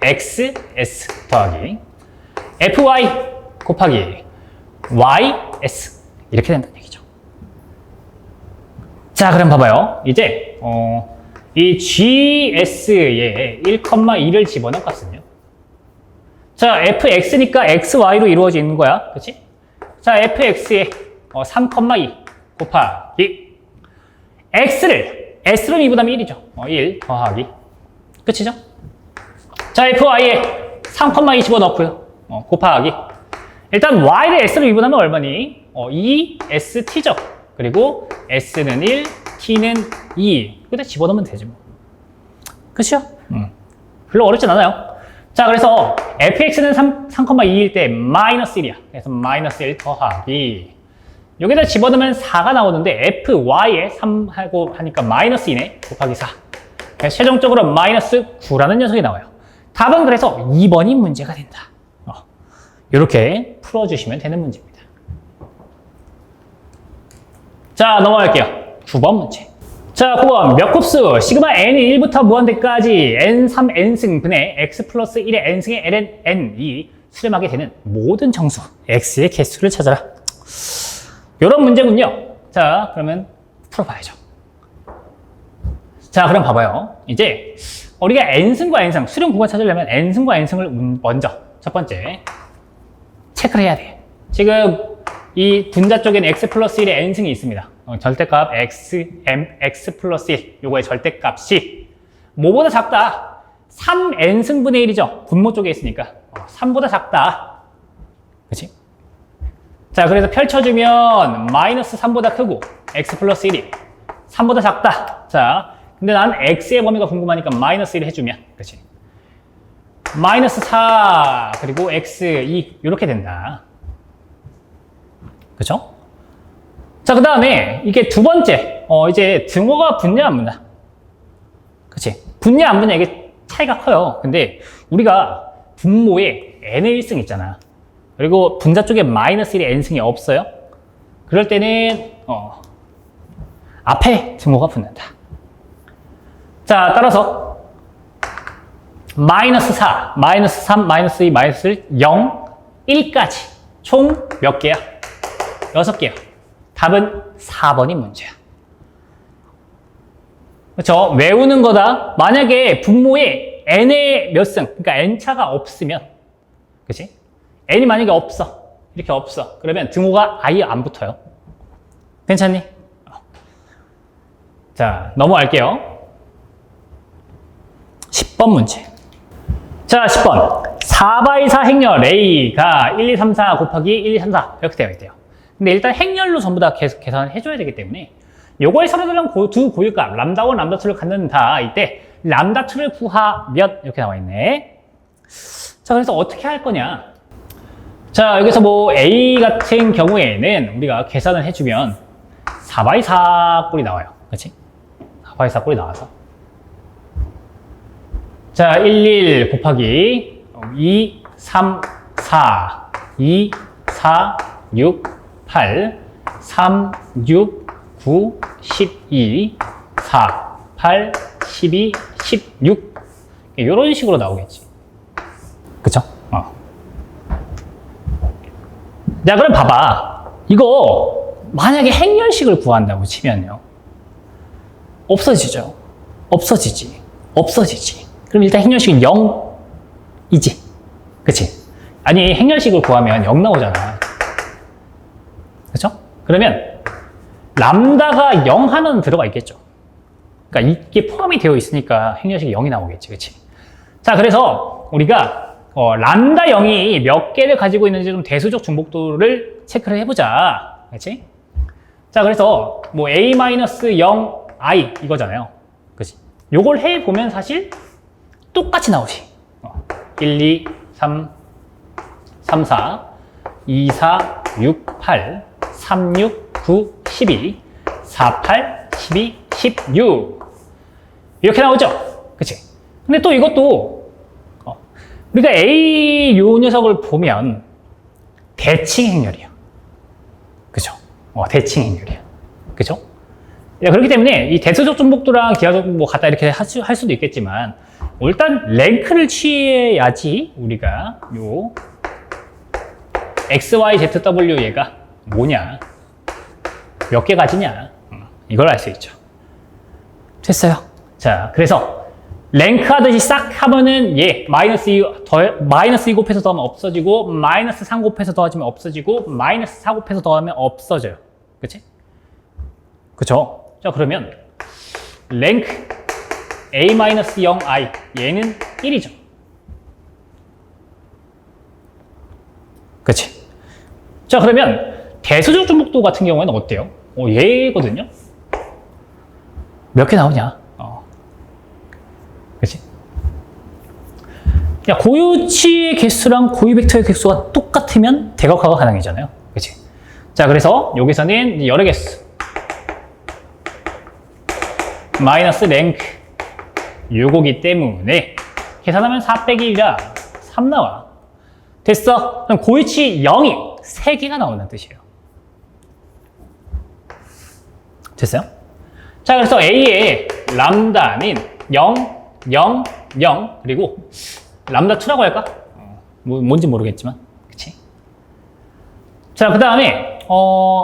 xs 더하기 fy 곱하기 ys 이렇게 된다는 얘기죠. 자, 그럼 봐봐요. 이제 이 gs의 1,2를 집어넣은 값은요. 자, fx니까 xy로 이루어져 있는 거야. 그치? 자, fx의 3,2 곱하기 x를 s로 미분하면 1이죠. 1 더하기 끝이죠? 자, fy에 3,2 집어넣고요. 곱하기 일단 y를 s로 미분하면 얼마니? 2st죠. 그리고 s는 1, t는 2. 그때 집어넣으면 되지 뭐. 끝이요? 별로 어렵진 않아요. 자, 그래서 fx는 3,2일 때 마이너스 1이야. 그래서 마이너스 1 더하기 여기다 집어넣으면 4가 나오는데 fy에 3하고 하니까 마이너스 2네. 곱하기 4. 그래서 최종적으로 마이너스 9라는 녀석이 나와요. 답은 그래서 2번이 문제가 된다. 이렇게 풀어주시면 되는 문제입니다. 자, 넘어갈게요. 9번 문제. 자, 9번 몇 곱수 시그마 n이 1부터 무한대까지 n3 n승 분의 x 플러스 1의 n승의 ln n이 수렴하게 되는 모든 정수 x의 개수를 찾아라. 이런 문제군요. 자, 그러면 풀어봐야죠. 자, 그럼 봐봐요. 이제 우리가 n승과 n승, 수렴 구간 찾으려면 n승과 n승을 먼저 첫 번째 체크를 해야 돼. 지금 이 분자 쪽에는 x 플러스 1의 n승이 있습니다. 절대값 x 플러스 1, 요거의 절대값이 뭐보다 작다? 3n승분의 1이죠. 분모 쪽에 있으니까 3보다 작다. 그치? 자, 그래서 펼쳐주면 마이너스 3보다 크고 x 플러스 1이 3보다 작다. 자, 근데 난 x의 범위가 궁금하니까 마이너스 1 해주면, 그치? 마이너스 4 그리고 x 2 이렇게 된다. 그쵸? 자, 그 다음에 이게 두 번째 이제 등호가 붙냐 안 붙냐? 그치? 붙냐 안 붙냐 이게 차이가 커요. 근데 우리가 분모에 n의 1승 있잖아. 그리고 분자 쪽에 마이너스 1의 n승이 없어요. 그럴 때는 앞에 등호가 붙는다. 자, 따라서 마이너스 4, 마이너스 3, 마이너스 2, 마이너스 1, 0, 1까지 총 몇 개야? 6개야. 답은 4번이 문제야. 그렇죠? 외우는 거다. 만약에 분모에 n의 몇 승, 그러니까 n차가 없으면, 그치? n이 만약에 없어. 이렇게 없어. 그러면 등호가 아예 안 붙어요. 괜찮니? 자, 넘어갈게요. 10번 문제. 자, 10번. 4x4 행렬 A가 1, 2, 3, 4 곱하기 1, 2, 3, 4 이렇게 되어 있대요. 근데 일단 행렬로 전부 다 계속 계산을 해줘야 되기 때문에 요거에 서로 다른 두 고유값 람다1, 람다2를 갖는다. 이때 람다2를 구하면 이렇게 나와 있네. 자, 그래서 어떻게 할 거냐. 자, 여기서 뭐 A 같은 경우에는 우리가 계산을 해주면 4x4 꼴이 나와요. 그렇지? 4x4 꼴이 나와서 자, 1, 1 곱하기 2, 3, 4, 2, 4, 6, 8, 3, 6, 9, 12, 4, 8, 12, 16 이런 식으로 나오겠지. 그쵸? 자, 그럼 봐봐. 이거 만약에 행렬식을 구한다고 치면요. 없어지죠. 없어지지. 그럼 일단 행렬식은 0이지. 그치? 아니, 행렬식을 구하면 0 나오잖아. 그쵸? 그러면 람다가 0 하나는 들어가 있겠죠. 그러니까 이게 포함이 되어 있으니까 행렬식이 0이 나오겠지. 그치? 자, 그래서 우리가 람다 0이 몇 개를 가지고 있는지 좀 대수적 중복도를 체크를 해보자. 그치? 자, 그래서 뭐 A-0i 이거잖아요. 그치? 요걸 해보면 사실 똑같이 나오지. 1, 2, 3, 4, 2, 4, 6, 8, 3, 6, 9, 12, 4, 8, 12, 16 이렇게 나오죠? 그치? 근데 또 이것도 우리가 A 요 녀석을 보면 대칭 행렬이야. 그죠? 대칭 행렬이야. 그죠? 그렇기 때문에 이 대수적 중복도랑 기하적 뭐 갖다 이렇게 할 수도 있겠지만 일단 랭크를 취해야지 우리가 요 XYZW 얘가 뭐냐, 몇 개 가지냐 이걸 알 수 있죠. 됐어요. 자, 그래서 랭크 하듯이 싹 하면은 마이너스 2 곱해서 더하면 없어지고 마이너스 3 곱해서 더하면 없어지고 마이너스 4 곱해서 더하면 없어져요. 그치? 그쵸? 자, 그러면 랭크 A-0i 얘는 1이죠. 그치? 자, 그러면 대수적 중복도 같은 경우에는 어때요? 얘거든요? 몇 개 나오냐? 그치? 야, 고유치의 개수랑 고유 벡터의 개수가 똑같으면 대각화가 가능하잖아요. 그치? 자, 그래서 여기서는 여러 개수 마이너스 랭크 요거기 때문에 계산하면 4 빼기 1이라 3 나와. 됐어? 그럼 고유치 0이 3개가 나온다는 뜻이에요. 됐어요? 자, 그래서 A의 람다는 0, 0, 0 그리고 람다2라고 할까? 뭔지 모르겠지만 그치? 자, 그 다음에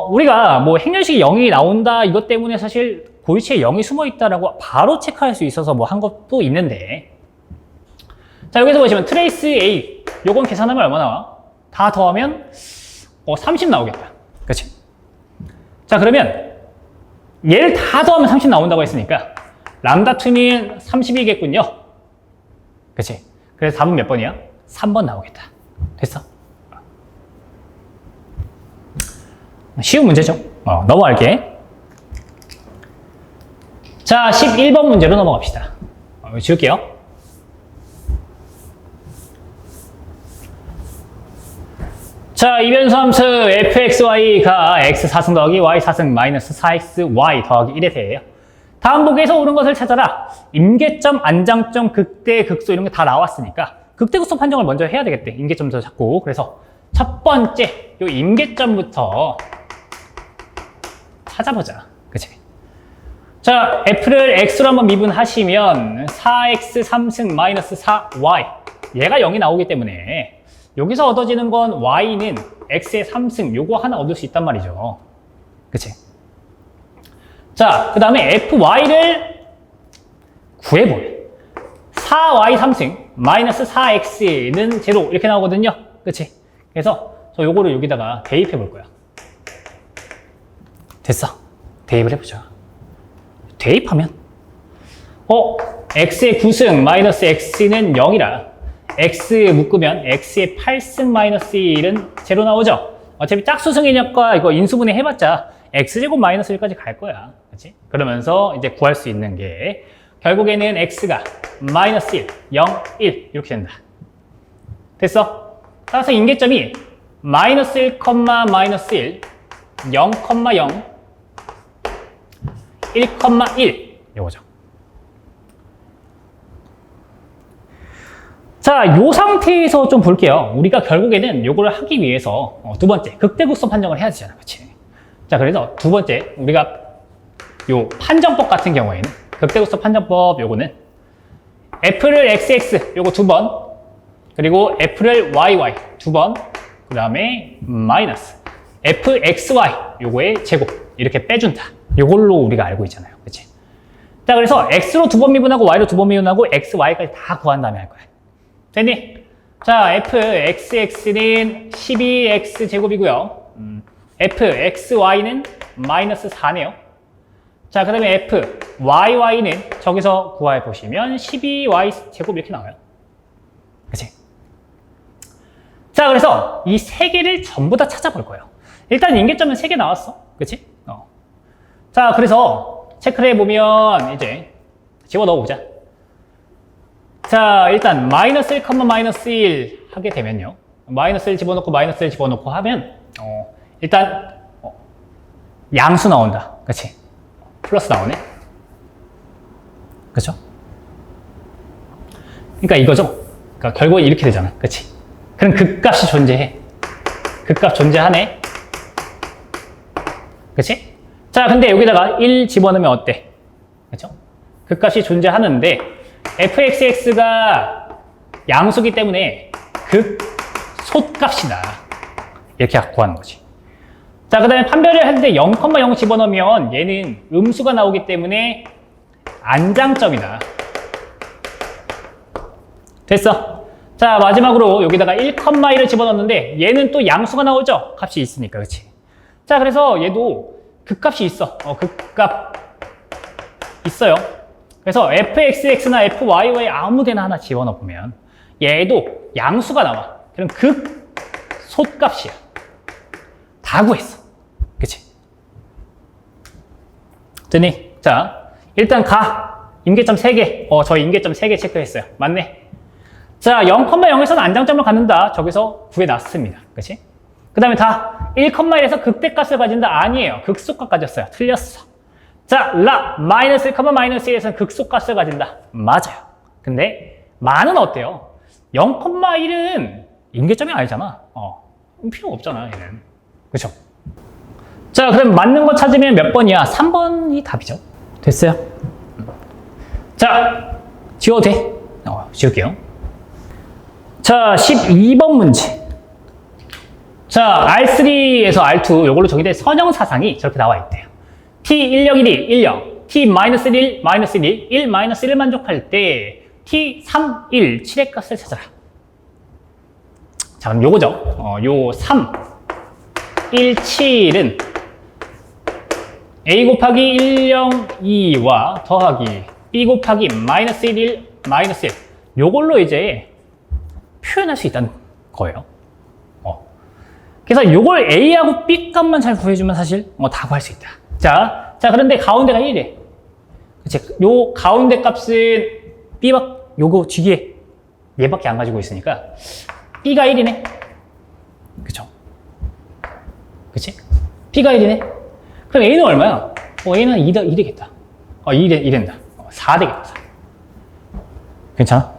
우리가 뭐 행렬식이 0이 나온다 이것 때문에 사실 고유치에 0이 숨어 있다라고 바로 체크할 수 있어서 뭐 한 것도 있는데, 자, 여기서 보시면 트레이스 A, 요건 계산하면 얼마 나와? 다 더하면 30 나오겠다. 그치? 자, 그러면 얘를 다 더하면 30 나온다고 했으니까 람다2는 30이겠군요. 그치? 그래서 답은 몇 번이야? 3번 나오겠다. 됐어? 쉬운 문제죠? 넘어갈게. 자, 11번 문제로 넘어갑시다. 지울게요. 자, 이변수 함수 fxy가 x4승 더하기 y4승 마이너스 4xy 더하기 1에 대해요. 다음 보기에서 옳은 것을 찾아라. 임계점, 안장점, 극대, 극소 이런 게 다 나왔으니까 극대, 극소 판정을 먼저 해야 되겠대. 임계점부터 잡고. 그래서 첫 번째 요 임계점부터 찾아보자. 그치? 자, f를 x로 한번 미분하시면 4x 3승 마이너스 4y 얘가 0이 나오기 때문에 여기서 얻어지는 건 y는 x의 3승 요거 하나 얻을 수 있단 말이죠. 그치? 자, 그 다음에 fy를 구해볼. 4y 3승 마이너스 4x는 제로 이렇게 나오거든요. 그치? 그래서 저 요거를 여기다가 대입해 볼 거야. 됐어. 대입을 해보자. 대입하면 x의 9승 마이너스 x는 0이라 x 묶으면 x의 8승 마이너스 1은 제로 나오죠. 어차피 짝수승이니까 이거 인수분해 해봤자 x제곱 마이너스 1까지 갈 거야. 그치? 그러면서 이제 구할 수 있는 게 결국에는 x가 마이너스 1, 0, 1 이렇게 된다. 됐어? 따라서 임계점이 마이너스 1, 마이너스 1, 0, 0 1,1 이거죠. 자, 요 상태에서 좀 볼게요. 우리가 결국에는 요거를 하기 위해서 두 번째 극대극소 판정을 해야 되잖아. 그치? 자, 그래서 두 번째 우리가 요 판정법 같은 경우에는 극대극소 판정법 요거는 f를 xx 요거 두 번, 그리고 f를 yy 두 번, 그 다음에 마이너스 fxy 요거의 제곱 이렇게 빼준다. 요걸로 우리가 알고 있잖아요. 그치? 자, 그래서 x로 두 번 미분하고 y로 두 번 미분하고 x, y까지 다 구한 다음에 할 거야. 됐니? 자, fxx는 12x 제곱이고요. fxy는 마이너스 4네요. 자, 그 다음에 fyy는 저기서 구해 보시면 12y 제곱 이렇게 나와요. 그치? 자, 그래서 이 세 개를 전부 다 찾아볼 거예요. 일단 임계점은 3개 나왔어. 그치? 자, 그래서 체크를 해보면 이제 집어넣어보자. 자, 일단 마이너스 1, 마이너스 1 하게 되면요. 마이너스 1 집어넣고 마이너스 1 집어넣고 하면 일단 양수 나온다. 그치? 플러스 나오네. 그쵸? 그러니까 이거죠. 그러니까 결국에 이렇게 되잖아. 그치? 그럼 극값이 존재해. 극값 존재하네. 그치? 자, 근데 여기다가 1 집어넣으면 어때? 그쵸? 극값이 존재하는데 fxx가 양수기 때문에 극소값이다. 이렇게 구하는 거지. 자, 그 다음에 판별을 할 때 0,0 집어넣으면 얘는 음수가 나오기 때문에 안장점이다. 됐어. 자, 마지막으로 여기다가 1,1을 집어넣는데 얘는 또 양수가 나오죠? 값이 있으니까, 그치? 자, 그래서 얘도 극값이 있어. 극값 있어요. 그래서 fxx나 fyy 아무 데나 하나 집어넣으면 얘도 양수가 나와. 그럼 극소값이야. 다 구했어. 그치? 됐니? 자, 일단 가. 임계점 3개. 저 임계점 3개 체크했어요. 맞네. 자, 0,0에서는 안장점을 갖는다. 저기서 구해놨습니다. 그치? 그 다음에 다 1,1에서 극대값을 가진다. 아니에요. 극소값 가졌어요. 틀렸어. 자, 마이너스 1, 마이너스 1에서는 극소값을 가진다. 맞아요. 근데 만은 어때요? 0,1은 임계점이 아니잖아. 필요 없잖아, 얘는. 그쵸? 자, 그럼 맞는 거 찾으면 몇 번이야? 3번이 답이죠. 됐어요? 자, 지워도 돼? 지울게요. 자, 12번 문제. 자, R3에서 R2 요걸로 정의된 선형사상이 저렇게 나와 있대요. T 1역 1이 10, t 마이너스 1, 마이너스 1, 1 마이너스 1 만족할 때 t 3, 1, 7의 값을 찾아라. 자, 그럼 요거죠. 요 3, 1, 7은 a 곱하기 1, 0, 2와 더하기 b 곱하기 마이너스 1, 1, 마이너스 1. 요걸로 이제 표현할 수 있다는 거예요. 그래서 요걸 a하고 b 값만 잘 구해주면 사실 다 구할 수 있다. 자, 그런데 가운데가 1이래. 그치? 요 가운데 값은 요거 뒤에 얘밖에 안 가지고 있으니까 b가 1이네. 그쵸? 그치? b가 1이네. 그럼 a는 얼마야? a는 2되겠다. 2 된다. 4 되겠다. 4. 괜찮아?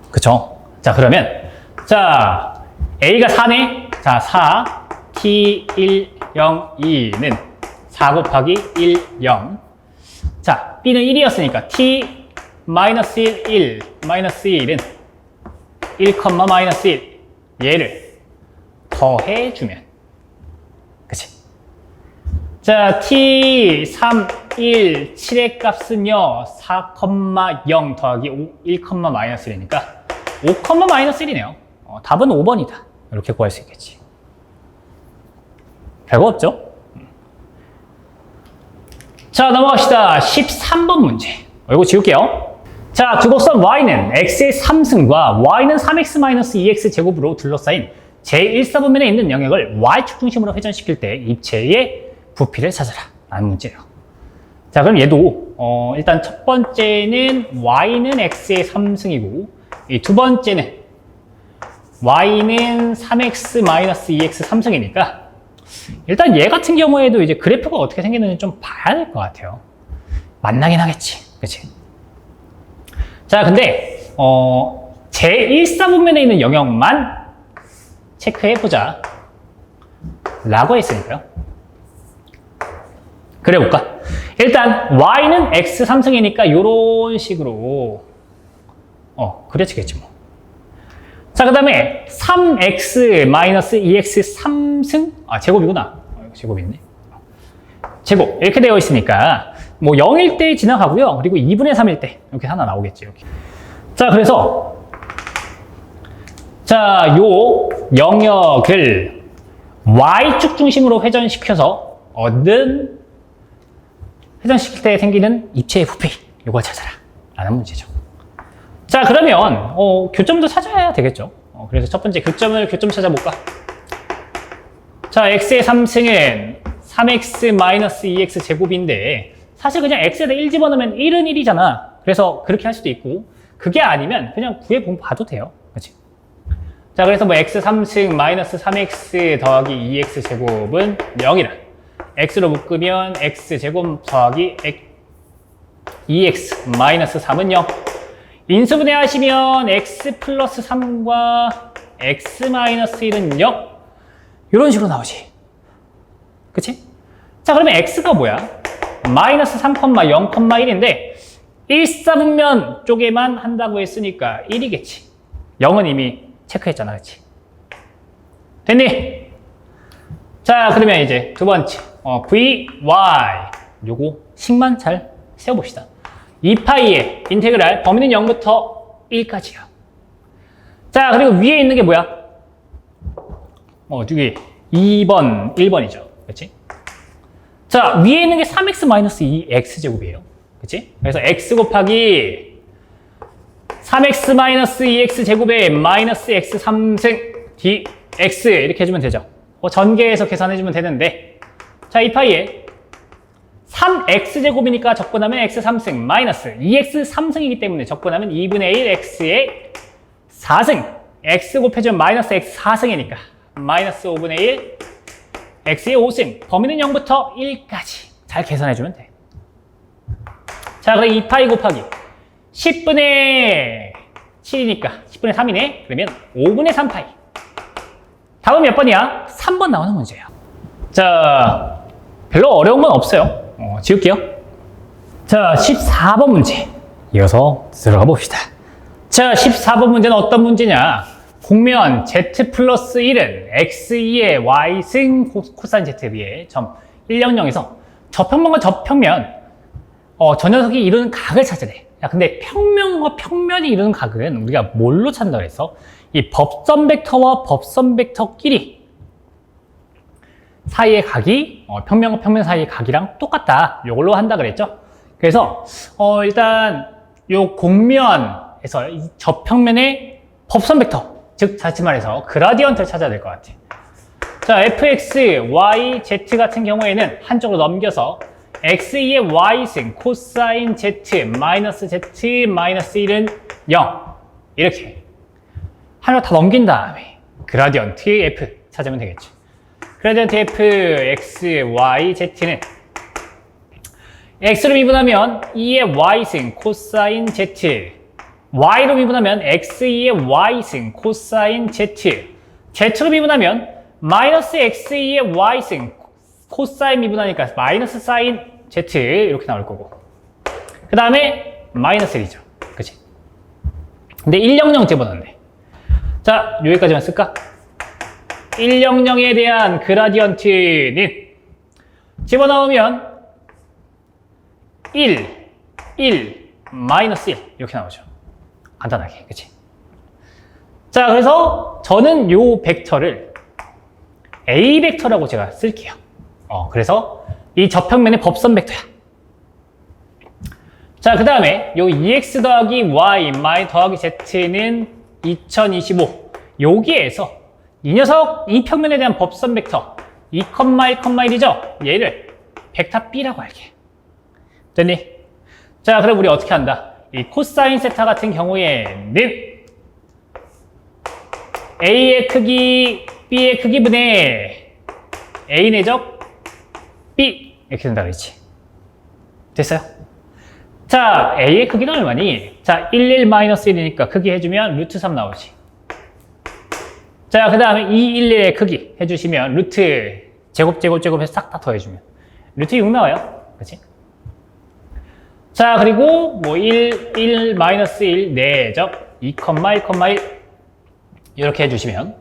그쵸? 자, 그러면 자, a가 4네. 자, 4 t 1, 0, 2는 4 곱하기 1, 0. 자, b는 1이었으니까 t 마이너스 1, 1, 마이너스 1은 1, 마이너스 1 얘를 더해주면 그치? 자, t 3, 1, 7의 값은요 4, 0 더하기 1, 마이너스 1이니까 5, 마이너스 1이네요. 답은 5번이다. 이렇게 구할 수 있겠지. 별거 없죠? 자, 넘어갑시다. 13번 문제. 이거 지울게요. 자, 두곡선 y는 x의 3승과 y는 3x-2x 제곱으로 둘러싸인 제1사분면에 있는 영역을 y축 중심으로 회전시킬 때 입체의 부피를 찾아라. 라는 문제예요. 자, 그럼 얘도 일단 첫 번째는 y는 x의 3승이고 이 두 번째는 y는 3x-2x 3승이니까 일단 얘 같은 경우에도 이제 그래프가 어떻게 생겼는지 좀 봐야 될 것 같아요. 만나긴 하겠지. 그치? 자, 근데 제1사분면에 있는 영역만 체크해보자 라고 했으니까요. 그래 볼까? 일단 y는 x 3승이니까 요런 식으로 그려지겠지 뭐. 자, 그 다음에 3x-2x 3승? 제곱이구나. 제곱이 있네. 제곱. 이렇게 되어 있으니까, 뭐 0일 때 지나가고요. 그리고 2분의 3일 때. 이렇게 하나 나오겠지, 이렇게. 자, 그래서, 자, 요 영역을 y축 중심으로 회전시켜서 회전시킬 때 생기는 입체의 부피. 요걸 찾아라. 라는 문제죠. 자, 그러면 교점도 찾아야 되겠죠. 그래서 첫 번째 교점 찾아볼까? 자, x의 3승은 3x-2x 제곱인데 사실 그냥 x에다 1 집어넣으면 1은 1이잖아. 그래서 그렇게 할 수도 있고 그게 아니면 그냥 구해봐도 돼요. 그치? 자, 그래서 뭐 x 3승 마이너스 3x 더하기 2x 제곱은 0이라. x로 묶으면 x 제곱 더하기 2x 마이너스 3은 0. 인수분해 하시면 x 플러스 3과 x 마이너스 1은 0. 이런 식으로 나오지. 그치? 자, 그러면 x가 뭐야? 마이너스 3, 0,1인데 1사분면 쪽에만 한다고 했으니까 1이겠지. 0은 이미 체크했잖아. 그치? 됐니? 자, 그러면 이제 두 번째 v, y 요거 식만 잘 세워봅시다. 2파이의 인테그랄 범위는 0부터 1까지야. 자, 그리고 위에 있는 게 뭐야? 저기 2번, 1번이죠. 그치? 자, 위에 있는 게 3x-2x 제곱이에요. 그치? 그래서 x 곱하기 3x-2x 제곱에 마이너스 x 3승 dx 이렇게 해주면 되죠. 전개해서 계산해주면 되는데, 자, 2파이에 3x제곱이니까 적분하면 x 3승 마이너스 2x 3승이기 때문에 적분하면 2분의 1 x의 4승 x 곱해주면 마이너스 x 4승이니까 마이너스 5분의 1 x의 5승 범위는 0부터 1까지 잘 계산해주면 돼. 자, 그럼 2파이 곱하기 10분의 7이니까 10분의 3이네. 그러면 5분의 3파이. 답은 몇 번이야? 3번 나오는 문제예요. 자, 별로 어려운 건 없어요. 지울게요. 자, 14번 문제. 이어서 들어가 봅시다. 자, 14번 문제는 어떤 문제냐? 곡면 z 플러스 1은 x2의 y승 코사인 z의 점 100에서 저평면과 저평면 저 녀석이 이루는 각을 찾으래. 야, 근데 평면과 평면이 이루는 각은 우리가 뭘로 찾는다 그랬어? 이 법선 벡터와 법선 벡터끼리 사이의 각이 평면과 평면 사이의 각이랑 똑같다. 이걸로 한다 그랬죠? 그래서 일단 요 곡면에서 이 저평면의 법선 벡터, 즉 다시 말해서 그라디언트를 찾아야 될 것 같아. 자, fx, y, z 같은 경우에는 한쪽으로 넘겨서 x2의 y승 코사인 z 마이너스 z 마이너스 1은 0 이렇게 하나 다 넘긴 다음에 그라디언트 f 찾으면 되겠죠. 그라디언트 f, x, y, z는 x로 미분하면 2의 y승 코사인 z, y로 미분하면 x2의 y승 코사인 z, z로 미분하면 마이너스 x2의 y승 코사인 미분하니까 마이너스 사인 z 이렇게 나올 거고, 그 다음에 마이너스 1이죠. 그치? 근데 100 집어넣네. 자, 여기까지만 쓸까? 100에 대한 그라디언트는 집어넣으면 1, 마이너스 1 이렇게 나오죠. 간단하게, 그치? 자, 그래서 저는 요 벡터를 A 벡터라고 제가 쓸게요. 그래서 이 저평면의 법선 벡터야. 자, 그 다음에 요 2x 더하기 y 더하기 z는 2025. 여기에서 이 녀석, 이 평면에 대한 법선 벡터 2,1,1이죠? 얘를 벡터 B라고 할게. 됐니? 자, 그럼 우리 어떻게 한다? 이 코사인 세타 같은 경우에는 A의 크기, B의 크기분의 A 내적 B 이렇게 된다 그랬지. 됐어요? 자, A의 크기는 얼마니? 자, 11-1이니까 크기 해주면 루트 3 나오지. 자, 그 다음에 211의 크기 해주시면 루트 제곱해서 싹 다 더해주면 루트 6 나와요. 그치? 자, 그리고 뭐 1 내적 2,1,1 이렇게 해주시면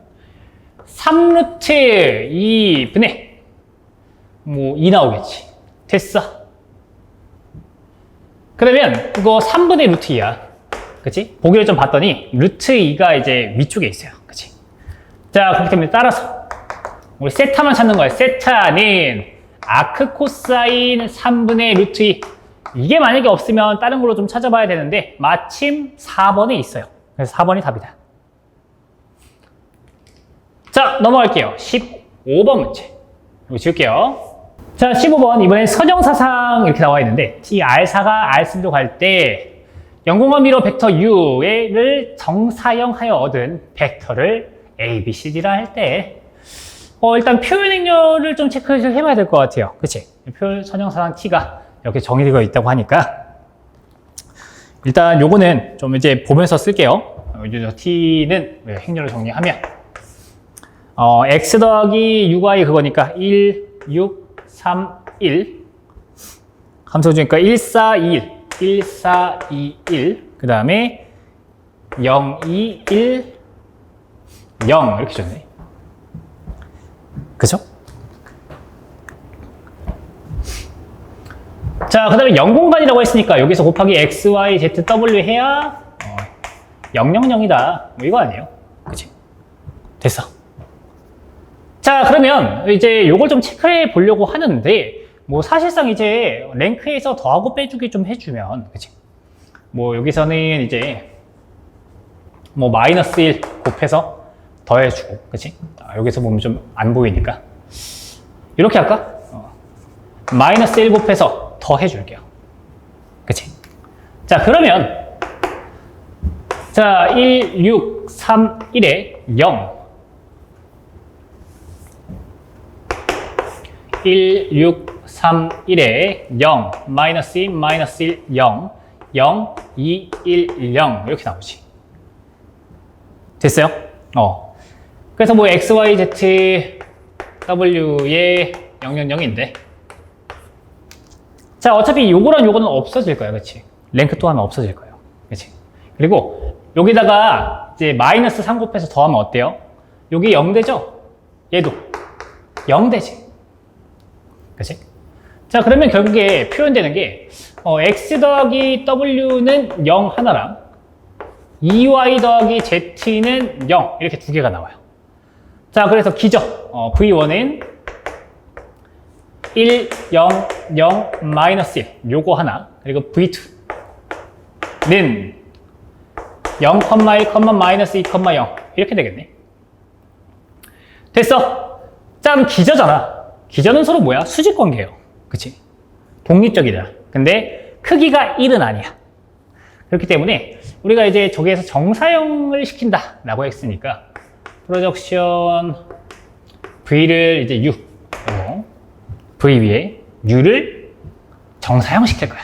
3루트 2분의 뭐 2 나오겠지. 됐어. 그러면 이거 3분의 루트 2야. 그치? 보기를 좀 봤더니 루트 2가 이제 위쪽에 있어요. 그치? 자, 그렇기 때문에 따라서 우리 세타만 찾는 거야. 세타는 아크 코사인 3분의 루트 2. 이게 만약에 없으면 다른 걸로 좀 찾아봐야 되는데 마침 4번에 있어요. 그래서 4번이 답이다. 자, 넘어갈게요. 15번 문제. 이거 지울게요. 자, 15번. 이번엔 선형사상 이렇게 나와 있는데 이 R4가 R3로 갈 때 영공함미로 벡터 U를 정사형하여 얻은 벡터를 A, B, C, D라 할 때 일단 표현 행렬을 좀 체크를 해봐야 될 것 같아요. 그치? 선형사상 T가 이렇게 정의되어 있다고 하니까 일단 요거는 좀 이제 보면서 쓸게요. T는 행렬을 정리하면 X 더하기 6Y 그거니까 1, 6, 3, 1 함수 주니까 1, 4, 2, 1 1, 4, 2, 1 그 다음에 0, 2, 1 0 이렇게 줬네. 그죠? 자, 그 다음에 0공간이라고 했으니까 여기서 곱하기 x, y, z, w 해야 000이다. 뭐 이거 아니에요? 그치? 됐어. 자, 그러면 이제 요걸 좀 체크해 보려고 하는데 뭐 사실상 이제 랭크에서 더하고 빼주기 좀 해주면 그치? 뭐 여기서는 이제 뭐 마이너스 1 곱해서 더해주고 그치? 여기서 보면 좀 안 보이니까 이렇게 할까? 마이너스 1 곱해서 더 해줄게요. 그치? 자, 그러면 자 1, 6, 3, 1에 0 1, 6, 3, 1에 0 마이너스 2, 마이너스 1, 0 0, 2, 1, 0 이렇게 나오지. 됐어요? 그래서 뭐 x, y, z, w의 000인데 자, 어차피 요거랑 요거는 없어질 거야. 그치? 랭크 또 하면 없어질 거예요. 그치? 그리고 여기다가 이제 마이너스 3 곱해서 더하면 어때요? 여기 0 되죠? 얘도 0 되지. 그치? 자, 그러면 결국에 표현되는 게 x 더하기 w는 0 하나랑 2y 더하기 z는 0 이렇게 두 개가 나와요. 자, 그래서 기적 v1은 1, 0, 0, 마이너스 1 요거 하나, 그리고 v2는 0, 1, 마이너스 2, 0 이렇게 되겠네. 됐어. 자, 그럼 기저잖아. 기저는 서로 뭐야? 수직 관계예요. 그치? 독립적이다. 근데 크기가 1은 아니야. 그렇기 때문에 우리가 이제 저기에서 정사형을 시킨다 라고 했으니까 프로젝션 V를 이제 U V 위에 U를 정사형 시킬 거야.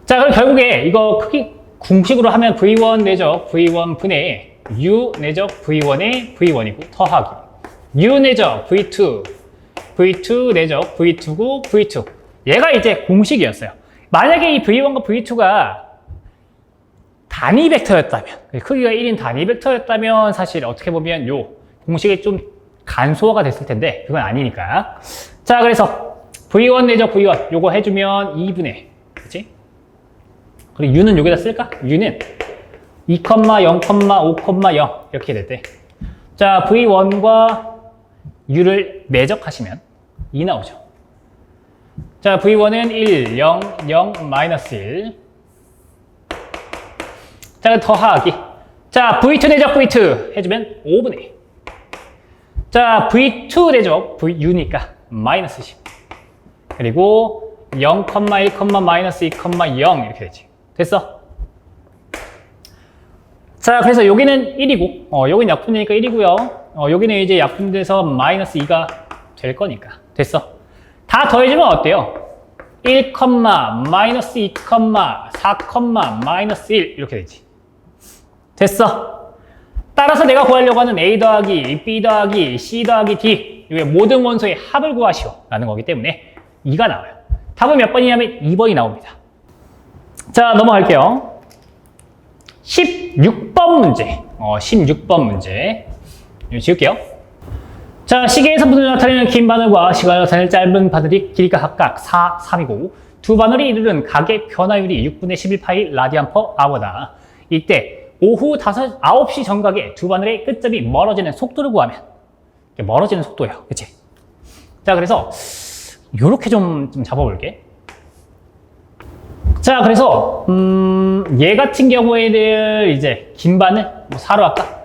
자, 그럼 결국에 이거 크기 공식으로 하면 V1 내적 V1 분의 U 내적 V1의 V1이고 더하기 U 내적 V2 V2 내적 V2고 V2 얘가 이제 공식이었어요. 만약에 이 V1과 V2가 단위 벡터였다면, 크기가 1인 단위 벡터였다면 사실 어떻게 보면 요 공식이 좀 간소화가 됐을 텐데 그건 아니니까. 자, 그래서 V1 내적 V1 요거 해주면 2분의, 그치? 그리고 U는 여기다 쓸까? U는 2, 0, 5, 0 이렇게 됐대. 자, V1과 U를 내적하시면 2 나오죠. 자, V1은 1, 0, 0, 마이너스 1. 자, 더하기. 자, V2 내적 V2 해주면 5분의. 자, V2 내적 U니까 마이너스 10. 그리고 0, 1, 마이너스 2, 0 이렇게 되지. 됐어? 자, 그래서 여기는 1이고, 여기는 약분되니까 1이고요. 여기는 이제 약분돼서 마이너스 2가 될 거니까. 됐어? 다 더해주면 어때요? 1, 마이너스 2, 4, 마이너스 1 이렇게 되지. 됐어? 따라서 내가 구하려고 하는 A 더하기 B 더하기 C 더하기 D 이게 모든 원소의 합을 구하시오 라는 거기 때문에 2가 나와요. 답은 몇 번이냐면 2번이 나옵니다. 자, 넘어갈게요. 16번 문제. 16번 문제. 이거 지울게요. 자, 시계에서 분을 나타내는 긴 바늘과 시간을 나타내는 짧은 바늘이 길이가 각각 4, 3이고 두 바늘이 이루는 각의 변화율이 6분의 11파이 라디안 퍼 아워다. 이때 오후 9시 정각에 두 바늘의 끝점이 멀어지는 속도를 구하면 멀어지는 속도예요. 그치? 자, 그래서 요렇게 좀 잡아볼게. 자, 그래서 얘 같은 경우에는 이제 긴 바늘 4로 할까?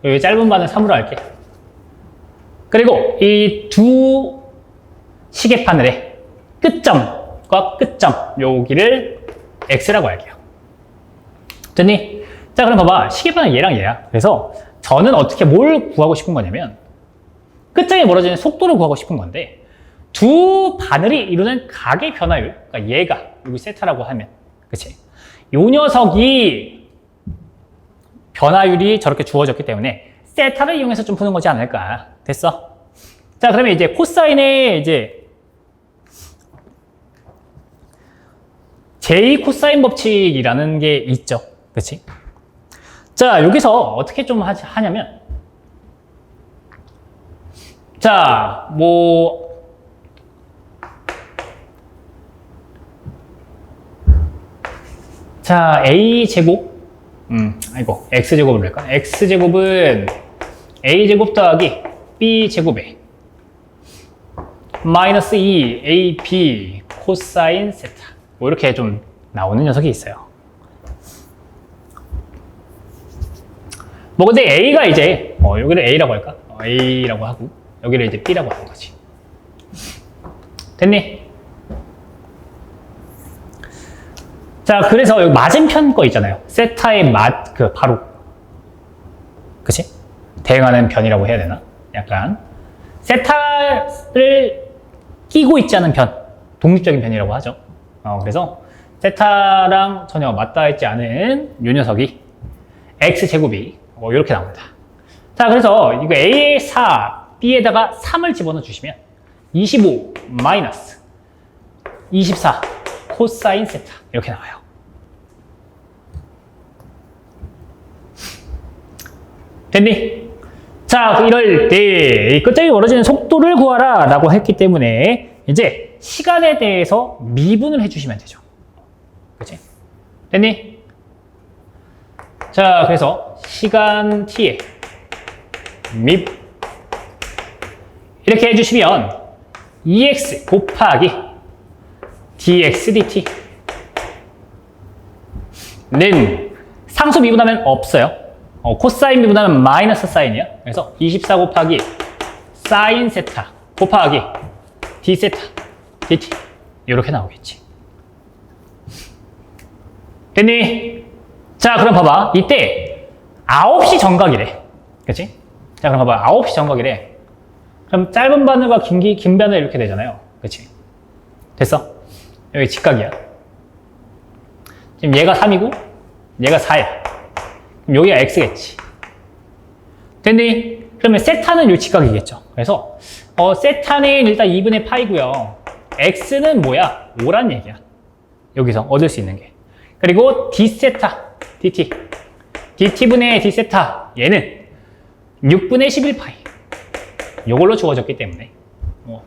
여기 짧은 바늘 3으로 할게. 그리고 이 두 시계바늘의 끝점과 끝점 여기를 X라고 할게요. 됐니? 자, 그럼 봐봐. 시계바늘 얘랑 얘야. 그래서 저는 어떻게 뭘 구하고 싶은 거냐면 끝점이 멀어지는 속도를 구하고 싶은 건데 두 바늘이 이루는 각의 변화율, 그러니까 얘가 여기 세타라고 하면, 그치? 요 녀석이 변화율이 저렇게 주어졌기 때문에 세타를 이용해서 좀 푸는 거지 않을까. 됐어? 자, 그러면 이제 코사인의 이제 제2 코사인 법칙이라는 게 있죠. 그치? 자, 여기서 어떻게 좀 하냐면, 자, 자, A제곱, X제곱을 할까? X제곱은 A제곱 더하기 B제곱에 마이너스 2 AB 코사인 세타. 뭐 이렇게 좀 나오는 녀석이 있어요. 뭐 근데 A가 이제 여기를 A라고 할까? A라고 하고 여기를 이제 B라고 하는 거지. 됐니? 자, 그래서 여기 맞은편 거 있잖아요. 세타의 바로. 그치? 대응하는 편이라고 해야 되나? 약간. 세타를 끼고 있지 않은 편. 독립적인 편이라고 하죠. 그래서 세타랑 전혀 맞닿아 있지 않은 요 녀석이 X제곱이 이렇게 나옵니다. 자, 그래서 이거 A의 4, B에다가 3을 집어넣어 주시면 25 마이너스 24 코사인 세타 이렇게 나와요. 됐니? 자, 이럴 때 끝점이 멀어지는 속도를 구하라 라고 했기 때문에 이제 시간에 대해서 미분을 해주시면 되죠. 그치? 됐니? 자, 그래서 시간 t에 밉 이렇게 해주시면 EX 곱하기 dx dt 는 상수 미분하면 없어요. 코사인 미분하면 마이너스 사인이야. 그래서 24 곱하기 사인 세타 곱하기 d 세타 dt 이렇게 나오겠지. 됐니? 자, 그럼 봐봐. 이때 9시 정각이래. 그치? 자, 그럼 봐봐. 9시 정각이래. 그럼 짧은 바늘과 긴 바늘 이렇게 되잖아요. 그치? 됐어? 여기 직각이야. 지금 얘가 3이고 얘가 4야. 그럼 여기가 x겠지. 됐니? 그러면 세타는 요 직각이겠죠. 그래서 세타는 일단 2분의 파이고요. x는 뭐야? 5란 얘기야. 여기서 얻을 수 있는 게. 그리고 d세타 dt dt분의 d세타 얘는 6분의 11파이 요걸로 주어졌기 때문에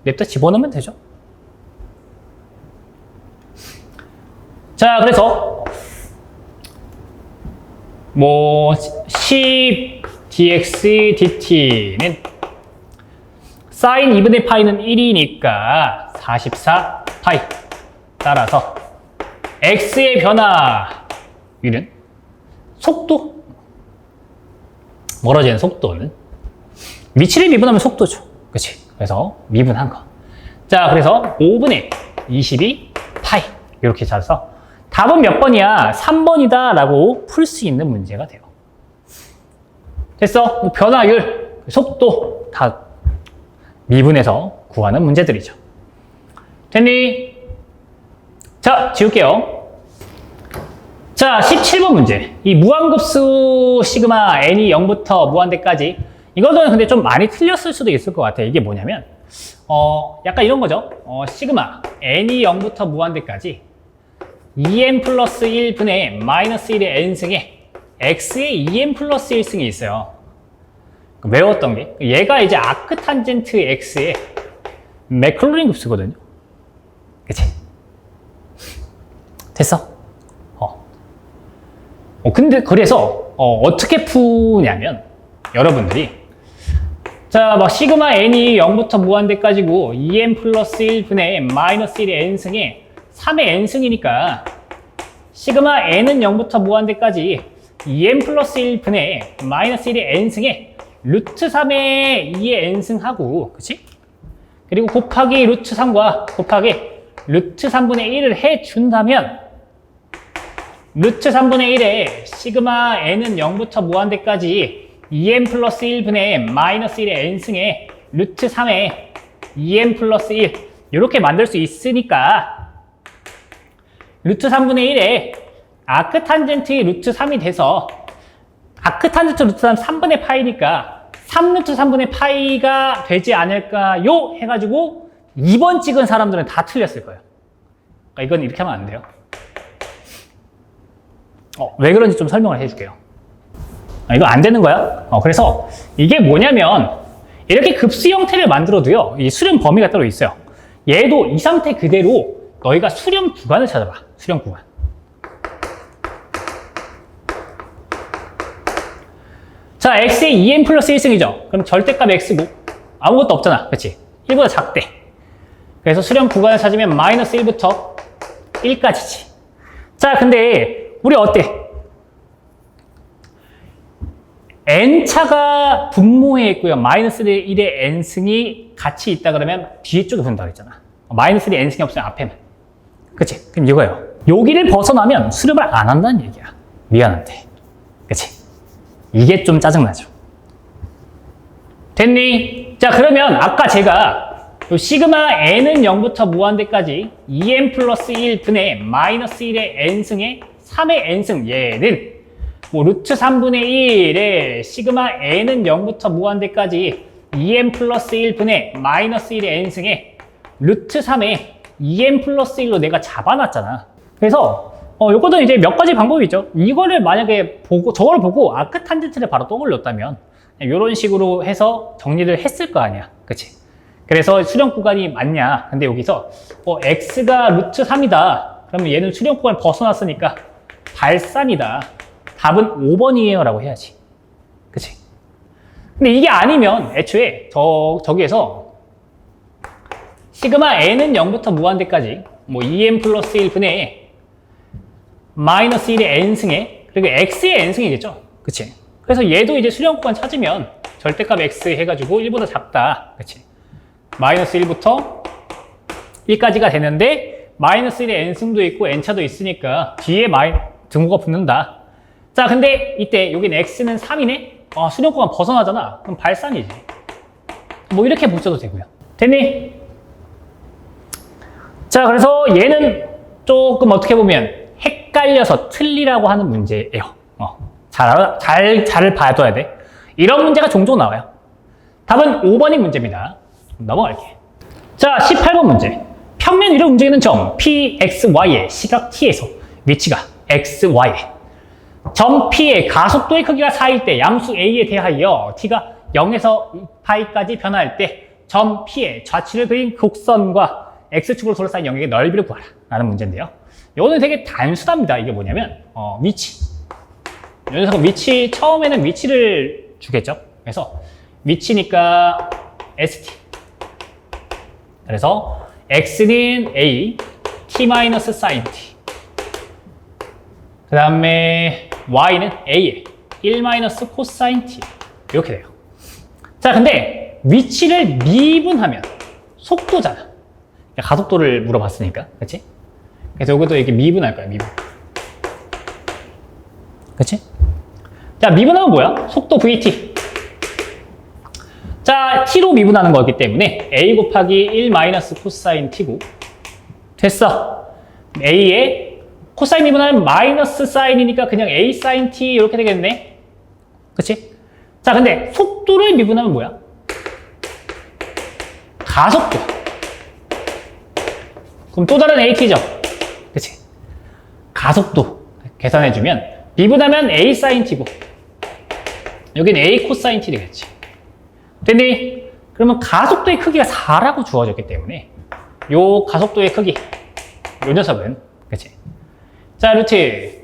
냅다 집어넣으면 되죠. 자, 그래서 10 dx dt는 사인 2분의 파이는 1이니까 44 파이 따라서 x의 변화율은 속도 멀어지는 속도는 위치를 미분하면 속도죠. 그치? 그래서 미분한 거. 자, 그래서 5분의 22 파이 이렇게 찾아서 답은 몇 번이야? 3번이다 라고 풀 수 있는 문제가 돼요. 됐어? 변화율, 속도 다 미분해서 구하는 문제들이죠. 됐니? 자, 지울게요. 자, 17번 문제. 이 무한급수 시그마 n이 0부터 무한대까지 이거는 근데 좀 많이 틀렸을 수도 있을 것 같아요. 이게 뭐냐면 약간 이런 거죠. 시그마 n이 0부터 무한대까지 2n 플러스 1분의 마이너스 1의 n승에 x의 2n 플러스 1승이 있어요. 외웠던 게 얘가 이제 아크탄젠트 x의 매클로린 급수거든요. 그치? 됐어? 근데 그래서 어떻게 푸냐면 여러분들이 자, 막 시그마 n이 0부터 무한대까지고 2n 플러스 1분의 마이너스 1의 n승에 3의 n승이니까 시그마 n은 0부터 무한대까지 2n 플러스 1분의 마이너스 1의 n승에 루트 3의 2의 n승하고 그치? 그리고 곱하기 루트 3과 곱하기 루트 3분의 1을 해준다면 루트 3분의 1에 시그마 n은 0부터 무한대까지 2n 플러스 1분의 마이너스 1의 n승에 루트 3의 2n 플러스 1 이렇게 만들 수 있으니까 루트 3분의 1에 아크탄젠트 루트 3이 돼서 아크탄젠트 루트 3 3분의 파이니까 3루트 3분의 파이가 되지 않을까요? 해가지고 2번 찍은 사람들은 다 틀렸을 거예요. 그러니까 이건 이렇게 하면 안 돼요. 왜 그런지 좀 설명을 해줄게요. 이거 안 되는 거야. 그래서 이게 뭐냐면 이렇게 급수 형태를 만들어도요. 이 수렴 범위가 따로 있어요. 얘도 이 상태 그대로 너희가 수렴 구간을 찾아봐. 수렴 구간. 자, x의 2n 플러스 1승이죠. 그럼 절대값 x고 아무것도 없잖아. 그치? 1보다 작대. 그래서 수렴 구간을 찾으면 마이너스 1부터 1까지지. 자, 근데 우리 어때? n차가 분모에 있고요. 마이너스 1의 n승이 같이 있다 그러면 뒤에 쪽에 분다고 했잖아. 마이너스 1의 n승이 없으면 앞에만. 그치? 그럼 이거예요. 여기를 벗어나면 수렴을 안 한다는 얘기야. 미안한데. 그치? 이게 좀 짜증나죠. 됐니? 자, 그러면 아까 제가 시그마 n은 0부터 무한대까지 2n 플러스 1분의 마이너스 1의 n승에 3의 n승 얘는 루트 3분의 1의 시그마 n은 0부터 무한대까지 2n 플러스 1분의 마이너스 1의 n승에 루트 3의 2n 플러스 1로 내가 잡아놨잖아. 그래서 요거는 이제 몇 가지 방법이 있죠. 이거를 만약에 보고 저걸 보고 아크탄젠트를 바로 떠올렸다면 이런 식으로 해서 정리를 했을 거 아니야. 그치? 그래서 수렴 구간이 맞냐? 근데 여기서 x가 루트 3이다. 그러면 얘는 수렴 구간을 벗어났으니까 발산이다. 답은 5번이에요 라고 해야지. 그치? 근데 이게 아니면 애초에 저기에서 시그마 n은 0부터 무한대까지 뭐 2n 플러스 1분의 마이너스 1의 n승에 그리고 x의 n승이겠죠. 그치? 그래서 얘도 이제 수렴 구간 찾으면 절대값 x 해가지고 1보다 작다. 그치? 마이너스 1부터 1까지가 되는데 마이너스 1의 n승도 있고 n차도 있으니까 뒤에 등호가 붙는다. 자, 근데 이때 여긴 x는 3이네? 수렴 구간 벗어나잖아. 그럼 발산이지. 뭐 이렇게 붙여도 되고요. 됐니? 자, 그래서 얘는 조금 어떻게 보면 헷갈려서 틀리라고 하는 문제예요. 잘 봐둬야 돼. 이런 문제가 종종 나와요. 답은 5번이 문제입니다. 넘어갈게. 자, 18번 문제. 평면 위로 움직이는 점 P, X, Y의 시각 T에서 위치가 X, Y. 점 P의 가속도의 크기가 4일 때 양수 A에 대하여 T가 0에서 2파이까지 변화할 때 점 P의 좌측을 그린 곡선과 X축으로 둘러싸인 영역의 넓이를 구하라 라는 문제인데요. 이거는 되게 단순합니다. 이게 뭐냐면 위치. 이 녀석은 위치, 처음에는 위치를 주겠죠. 그래서 위치니까 ST. 그래서 X는 A, T-sin T. 그 다음에 Y는 A에 1-cosine T. 이렇게 돼요. 자, 근데 위치를 미분하면 속도잖아. 가속도를 물어봤으니까. 그치? 그래서 이것도 이렇게 미분할 거야, 미분. 그치? 자, 미분하면 뭐야? 속도 VT. 자, T로 미분하는 거기 때문에 A 곱하기 1-cosine T고. 됐어. A에 코사인 미분하면 마이너스 사인이니까 그냥 A sin T 이렇게 되겠네. 그치? 자, 근데 속도를 미분하면 뭐야? 가속도. 그럼 또 다른 AT죠. 그치? 가속도 계산해주면 미분하면 A sin T고 여긴 A cosine T 되겠지. 됐니? 그러면 가속도의 크기가 4라고 주어졌기 때문에 요 가속도의 크기 요 녀석은 그치? 자, 루트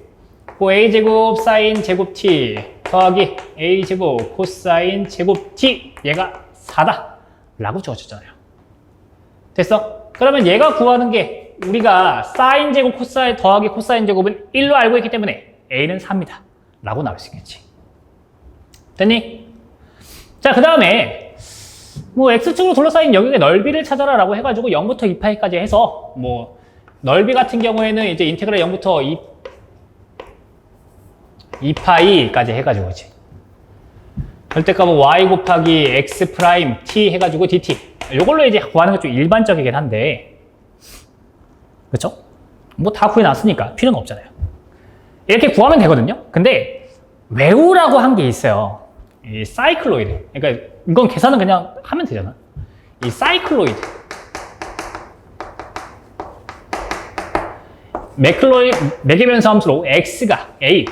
A제곱 사인 제곱 T 더하기 A제곱 코사인 제곱 T 얘가 4다 라고 주어졌잖아요. 됐어? 그러면 얘가 구하는 게 우리가 사인 제곱 코사인 더하기 코사인 제곱은 1로 알고 있기 때문에 A는 4입니다 라고 나올 수 있겠지. 됐니? 자, 그 다음에 뭐 X축으로 둘러싸인 영역의 넓이를 찾아라 라고 해가지고 0부터 2파이까지 해서 뭐 넓이 같은 경우에는 이제 인테그랄 0부터 2파이까지 해가지고 그치? 절대값은 y 곱하기 x 프라임 t 해가지고 dt 요걸로 이제 구하는 게 좀 일반적이긴 한데 그쵸? 뭐 다 구해놨으니까 필요는 없잖아요. 이렇게 구하면 되거든요. 근데 외우라고 한 게 있어요. 이 사이클로이드. 그러니까 이건 계산은 그냥 하면 되잖아. 이 사이클로이드. 매개변수 함수로 x가 a,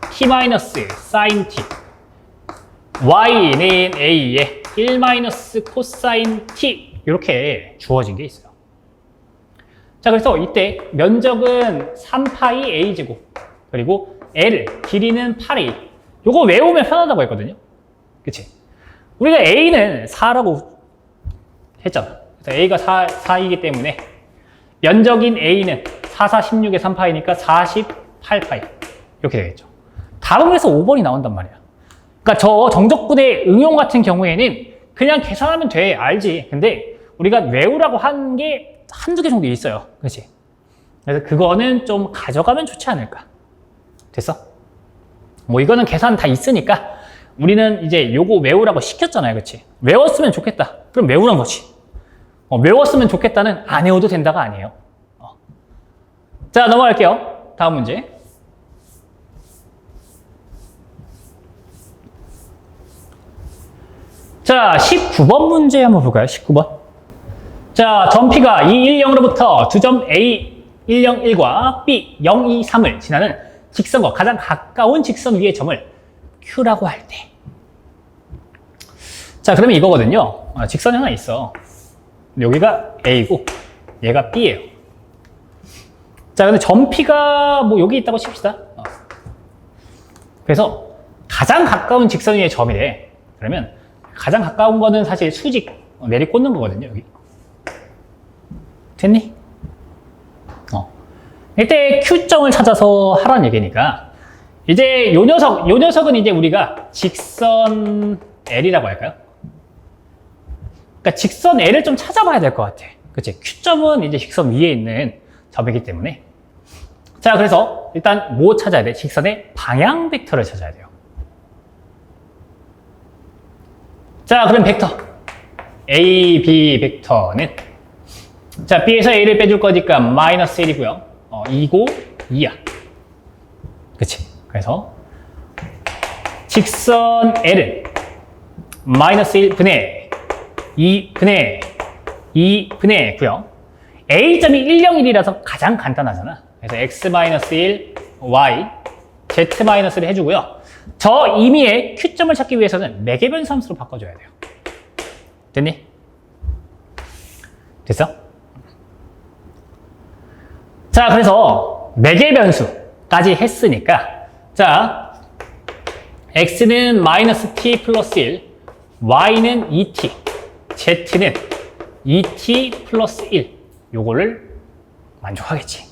t-sin t, y는 a에 1-cosine t 이렇게 주어진 게 있어요. 자, 그래서 이때 면적은 3파이 a제곱 그리고 L, 길이는 8a. 요거 외우면 편하다고 했거든요. 그치? 우리가 a는 4라고 했잖아. 그래서 a가 4이기 때문에 면적인 a는 4, 4, 16에 3파이니까 48파이 이렇게 되겠죠. 답은 그래서 5번이 나온단 말이야. 그러니까 저 정적분의 응용 같은 경우에는 그냥 계산하면 돼. 알지. 근데 우리가 외우라고 한 게 한두 개 정도 있어요. 그치? 그래서 그거는 좀 가져가면 좋지 않을까. 됐어? 뭐 이거는 계산 다 있으니까 우리는 이제 요거 외우라고 시켰잖아요. 그치? 외웠으면 좋겠다. 그럼 외우란 거지. 외웠으면 좋겠다는 안 외워도 된다가 아니에요. 자, 넘어갈게요. 다음 문제. 자, 19번 문제 한번 볼까요? 19번. 자, 점 P가 2, 1, 0으로부터 두 점 A, 1, 0, 1과 B, 0, 2, 3을 지나는 직선과 가장 가까운 직선 위의 점을 Q라고 할 때. 자, 그러면 이거거든요. 직선이 하나 있어. 여기가 A고 얘가 B예요. 자, 근데 점 P가 뭐 여기 있다고 칩시다. 그래서 가장 가까운 직선 위의 점이래. 그러면 가장 가까운 거는 사실 수직 내리꽂는 거거든요. 여기. 됐니? 이때 Q점을 찾아서 하라는 얘기니까 이제 요 녀석은 이제 우리가 직선 L이라고 할까요? 그러니까 직선 L을 좀 찾아봐야 될 것 같아. 그치? Q점은 이제 직선 위에 있는 점이기 때문에. 자, 그래서 일단 뭐 찾아야 돼? 직선의 방향 벡터를 찾아야 돼요. 자, 그럼 벡터. A, B 벡터는 자, B에서 A를 빼줄 거니까 마이너스 1이고요. 2고 2야. 그치? 그래서 직선 L은 마이너스 1분의 2분의 2분의 9요. A점이 1, 0, 1이라서 가장 간단하잖아. 그래서 x-1, y, z-를 해주고요. 저 임의의 Q점을 찾기 위해서는 매개변수 함수로 바꿔줘야 돼요. 됐니? 됐어? 자, 그래서 매개변수까지 했으니까 자, x는 마이너스 t 플러스 1, y는 2t, z는 2t 플러스 1 요거를 만족하겠지.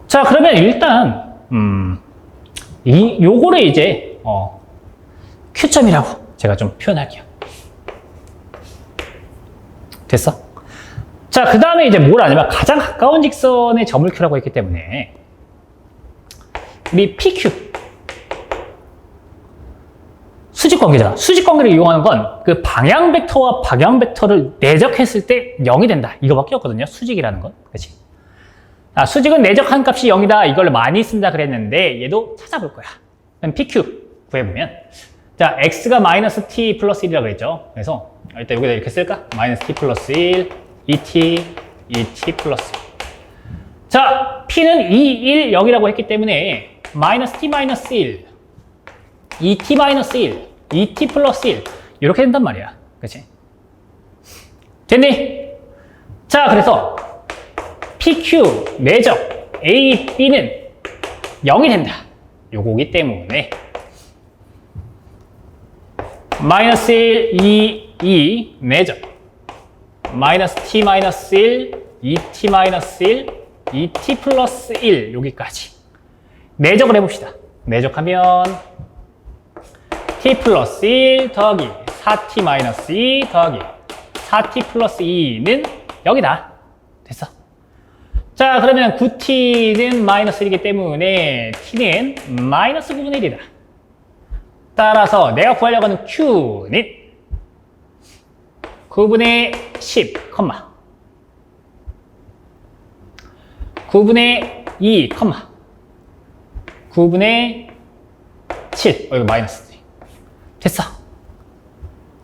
자, 그러면 일단 요거를 이제 Q점이라고 제가 좀 표현할게요. 됐어? 자, 그 다음에 이제 뭘 하냐면 가장 가까운 직선의 점을 Q라고 했기 때문에 우리 PQ 수직관계잖아. 수직관계를 이용하는 건 그 방향 벡터와 방향 벡터를 내적했을 때 0이 된다. 이거밖에 없거든요. 수직이라는 건. 그렇지? 아, 수직은 내적한 값이 0이다. 이걸 많이 쓴다 그랬는데 얘도 찾아볼 거야. 그럼 PQ 구해보면 자, x가 마이너스 t 플러스 1이라고 그랬죠. 그래서 일단 여기다 이렇게 쓸까? 마이너스 t 플러스 1, 2t, 2t 플러스 1. 자, p는 2, 1, 0이라고 했기 때문에 마이너스 t 마이너스 1, 2t 마이너스 1, 2t 플러스 1 이렇게 된단 말이야. 그치? 됐니? 자, 그래서 PQ 내적 A, B는 0이 된다. 요거기 때문에 마이너스 1, 2, 2 내적 마이너스 T 마이너스 1, 2T 마이너스 1, 2T 플러스 1 여기까지 내적을 해봅시다. 내적하면 T 플러스 1 더하기 4T 마이너스 2 더하기 4T 플러스 2는 0이다. 됐어. 자, 그러면 9T는 마이너스 1이기 때문에 T는 마이너스 9분의 1이다. 따라서 내가 구하려고 하는 Q는 9분의 10, 9분의 2, 9분의 7, 이거 마이너스 3. 됐어.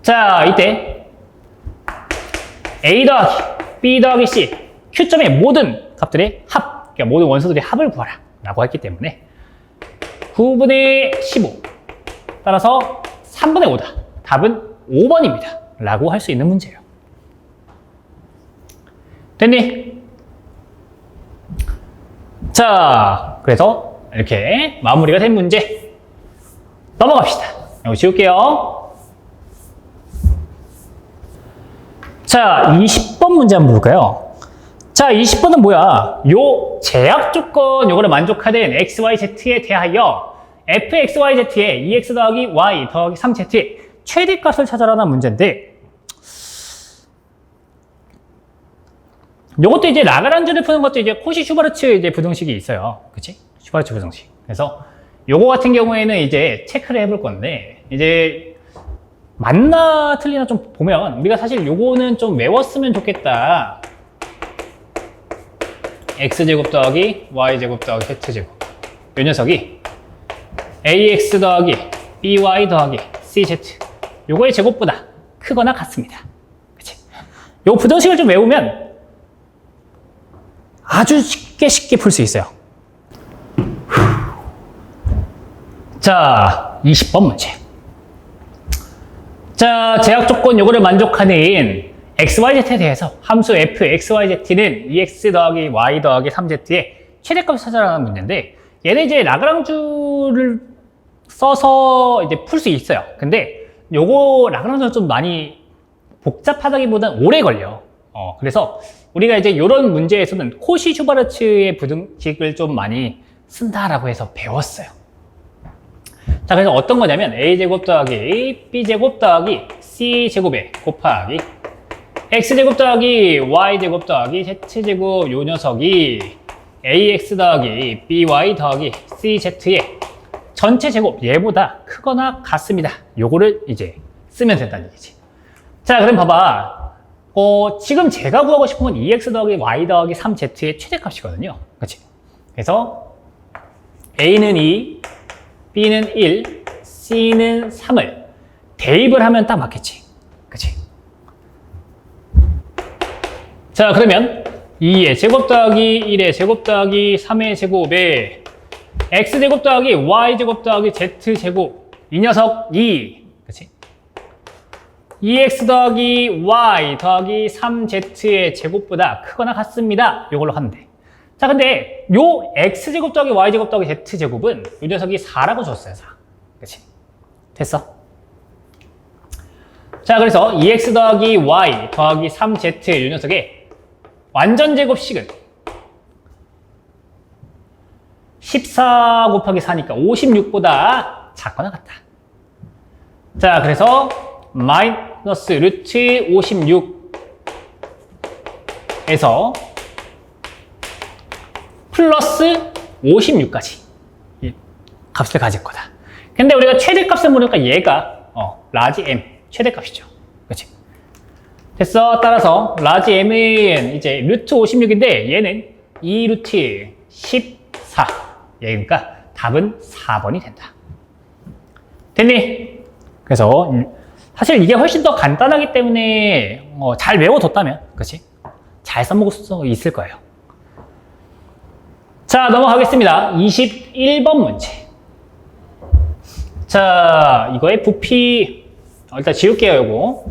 자, 이때 A 더하기 B 더하기 C Q점의 모든 값들의 합, 그러니까 모든 원소들의 합을 구하라 라고 했기 때문에 9분의 15 따라서 3분의 5다. 답은 5번입니다 라고 할 수 있는 문제예요. 됐니? 자, 그래서 이렇게 마무리가 된 문제 넘어갑시다. 이거 지울게요. 자, 20번 문제 한번 볼까요? 자, 20번은 뭐야? 요 제약 조건 요거를 만족하는 XYZ에 대하여 fxyz의 2x 더하기 y 더하기 3z의 최대값을 찾아라는 문제인데 요것도 이제 라그란주를 푸는 것도 이제 코시-슈바르츠 이제 부등식이 있어요. 그치? 슈바르츠 부등식. 그래서 요거 같은 경우에는 이제 체크를 해볼 건데 이제 맞나 틀리나 좀 보면 우리가 사실 요거는 좀 외웠으면 좋겠다. x제곱 더하기 y제곱 더하기 z제곱 요 녀석이 ax 더하기 by 더하기 cz 요거의 제곱보다 크거나 같습니다. 그치? 요 부등식을 좀 외우면 아주 쉽게 풀 수 있어요. 자, 20번 문제. 자, 제약 조건 요거를 만족하는 XYZ에 대해서 함수 f, XYZ는 2x 더하기 y 더하기 3z의 최대값을 찾아라는 문제인데, 얘는 이제 라그랑주를 써서 이제 풀 수 있어요. 근데 요거 라그랑주는 좀 많이 복잡하다기보단 오래 걸려. 그래서 우리가 이제 요런 문제에서는 코시 슈바르츠의 부등식을 좀 많이 쓴다라고 해서 배웠어요. 자, 그래서 어떤 거냐면 a제곱 더하기 b제곱 더하기 c제곱에 곱하기 x제곱 더하기 y제곱 더하기 z제곱 요 녀석이 ax 더하기 by 더하기 cz의 전체 제곱 얘보다 크거나 같습니다. 요거를 이제 쓰면 된다는 얘기지. 자, 그럼 봐봐. 지금 제가 구하고 싶은 건 2x 더하기 y 더하기 3z의 최대값이거든요. 그치? 그래서 a는 2, b는 1, c는 3을 대입을 하면 딱 맞겠지. 그치? 자, 그러면 2의 제곱 더하기 1의 제곱 더하기 3의 제곱에 x제곱 더하기 y제곱 더하기 z제곱 이 녀석 2, 그치? 2x 더하기 y 더하기 3z의 제곱보다 크거나 같습니다. 이걸로 하면 돼. 자, 근데 요 x제곱 더하기 y제곱 더하기 z제곱은 이 녀석이 4라고 줬어요. 4. 그치? 됐어? 자, 그래서 2x 더하기 y 더하기 3z 이 녀석의 완전 제곱식은 14 곱하기 4니까 56보다 작거나 같다. 자, 그래서 마이너스 루트 56에서 플러스 56까지 이 값을 가질 거다. 근데 우리가 최대값을 모르니까 얘가 라지 m 최대값이죠. 그렇지? 됐어. 따라서 라지 m은 이제 루트 56인데 얘는 2 루트 14. 그러니까 답은 4번이 된다. 됐니? 그래서 사실 이게 훨씬 더 간단하기 때문에 잘 외워뒀다면, 그렇지? 잘 써먹을 수 있을 거예요. 자, 넘어가겠습니다. 21번 문제. 자, 이거의 부피 일단 지울게요, 이거.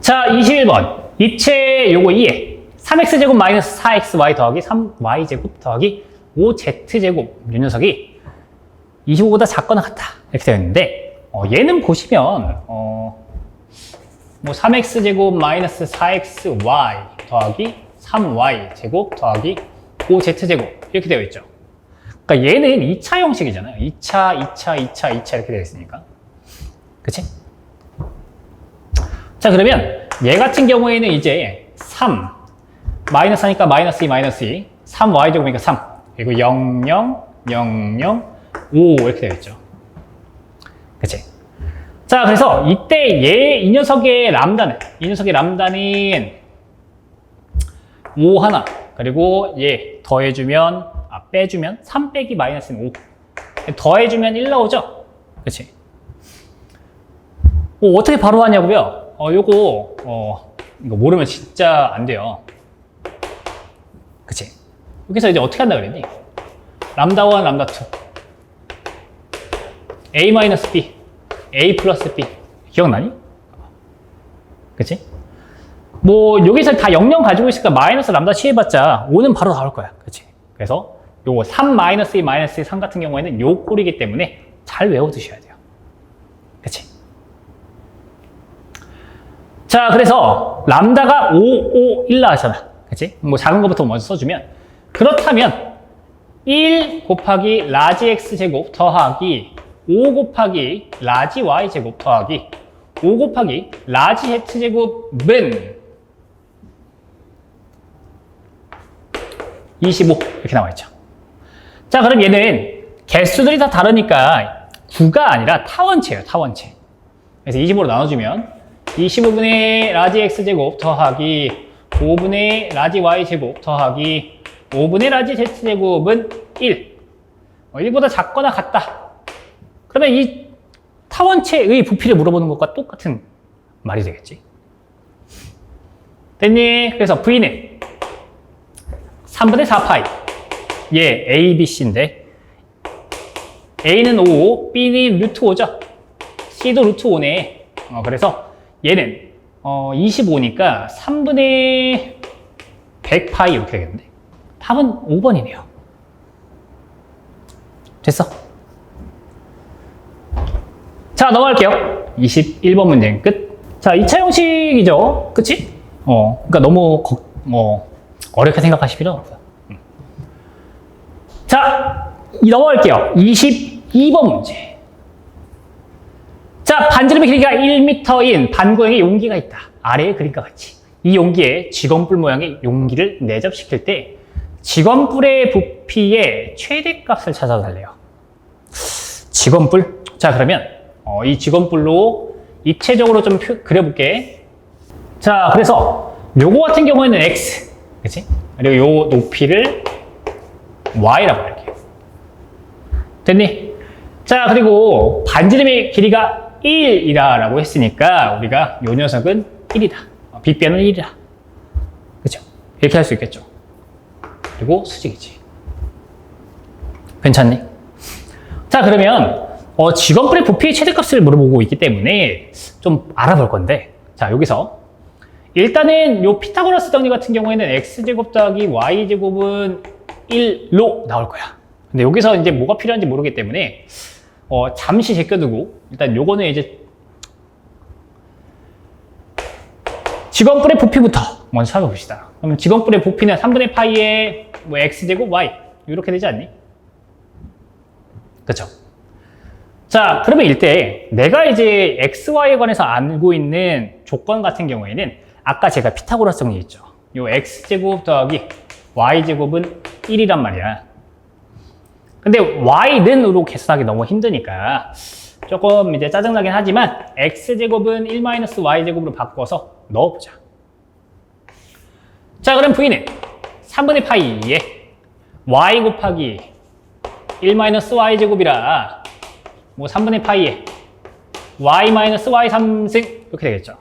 자, 21번. 입체 요거 2에 3x제곱 마이너스 4xy 더하기 3y제곱 더하기 5z제곱 이 녀석이 25보다 작거나 같다. 이렇게 되어 있는데 얘는 보시면 뭐 3x제곱 마이너스 4xy 더하기 3y제곱 더하기 5z제곱 이렇게 되어 있죠. 그러니까 얘는 2차 형식이잖아요. 2차 이렇게 되어 있으니까. 그치? 자, 그러면 얘 같은 경우에는 이제 3 마이너스 하니까 마이너스 2 마이너스 2 3y제곱이니까 3 그리고 0 0 0 0 5 이렇게 되어 있죠. 그치? 자, 그래서 이때 이 녀석의 람다는 5 하나 그리고 얘 더해주면 빼주면 3 빼기 마이너스는 5 더해주면 1 나오죠? 그치? 어떻게 바로 하냐고요? 이거 모르면 진짜 안 돼요. 그치? 여기서 이제 어떻게 한다 그랬니? 람다 1, 람다 2 a 마이너스 b a 플러스 b 기억나니? 그치? 뭐 여기서 다 00 가지고 있으니까 마이너스 람다 취해봤자 5는 바로 나올 거야. 그치? 그래서 요거 3 마이너스 2 마이너스 3 같은 경우에는 요 꼴이기 때문에 잘 외워두셔야 돼요. 그치? 자, 그래서 람다가 5, 5, 1 나왔잖아. 그치? 뭐 작은 것부터 먼저 써주면 그렇다면 1 곱하기 라지 x제곱 더하기 5 곱하기 라지 y제곱 더하기 5 곱하기 라지 z제곱은 25 이렇게 나와있죠. 자, 그럼 얘는 개수들이 다 다르니까 9가 아니라 타원체예요. 타원체. 그래서 25로 나눠주면 25분의 라지 x제곱 더하기 5분의 라지 y제곱 더하기 5분의 라지 z제곱은 1. 1보다 작거나 같다. 그러면 이 타원체의 부피를 물어보는 것과 똑같은 말이 되겠지. 됐니? 그래서 v는 3분의 4파이 얘 A, B, C인데 A는 5, B는 루트 5죠. C도 루트 5네. 그래서 얘는 25니까 3분의 100파이 이렇게 되겠는데 답은 5번이네요. 됐어. 자, 넘어갈게요. 21번 문제 끝. 자, 2차 형식이죠. 그치? 그러니까 너무 어렵게 생각하실 필요는 없어요. 자, 넘어갈게요. 22번 문제. 자, 반지름의 길이가 1m인 반고형의 용기가 있다. 아래의 그림과 같이. 이 용기에 직원뿔 모양의 용기를 내접시킬 때 직원뿔의 부피의 최대값을 찾아달래요. 직원뿔? 자, 그러면 이 직원뿔로 입체적으로 좀 그려볼게. 자, 그래서 요거 같은 경우에는 x, 그치? 그리고 요 높이를 y라고 할게요. 됐니? 자, 그리고 반지름의 길이가 1이라고 했으니까 우리가 요 녀석은 1이다. 빅변은 1이다. 그쵸? 이렇게 할 수 있겠죠. 그리고 수직이지. 괜찮니? 자, 그러면 직원뿔의 부피의 최대값을 물어보고 있기 때문에 좀 알아볼 건데, 자, 여기서 일단은 요 피타고라스 정리 같은 경우에는 x제곱 더하기 y제곱은 1로 나올 거야. 근데 여기서 이제 뭐가 필요한지 모르기 때문에 잠시 제껴두고 일단 요거는 이제 직원뿔의 부피부터 먼저 찾아봅시다. 그러면 직원뿔의 부피는 3분의 파이에 뭐 x제곱 y 이렇게 되지 않니? 그쵸? 자, 그러면 이때 내가 이제 xy에 관해서 알고 있는 조건 같은 경우에는 아까 제가 피타고라스 정리했죠. 요 x제곱 더하기 y제곱은 1이란 말이야. 근데 y는으로 계산하기 너무 힘드니까 조금 이제 짜증나긴 하지만 x제곱은 1-y제곱으로 바꿔서 넣어보자. 자, 그럼 v는 3분의 파이에 y 곱하기 1-y제곱이라 뭐 3분의 파이에 y-y 3승 이렇게 되겠죠.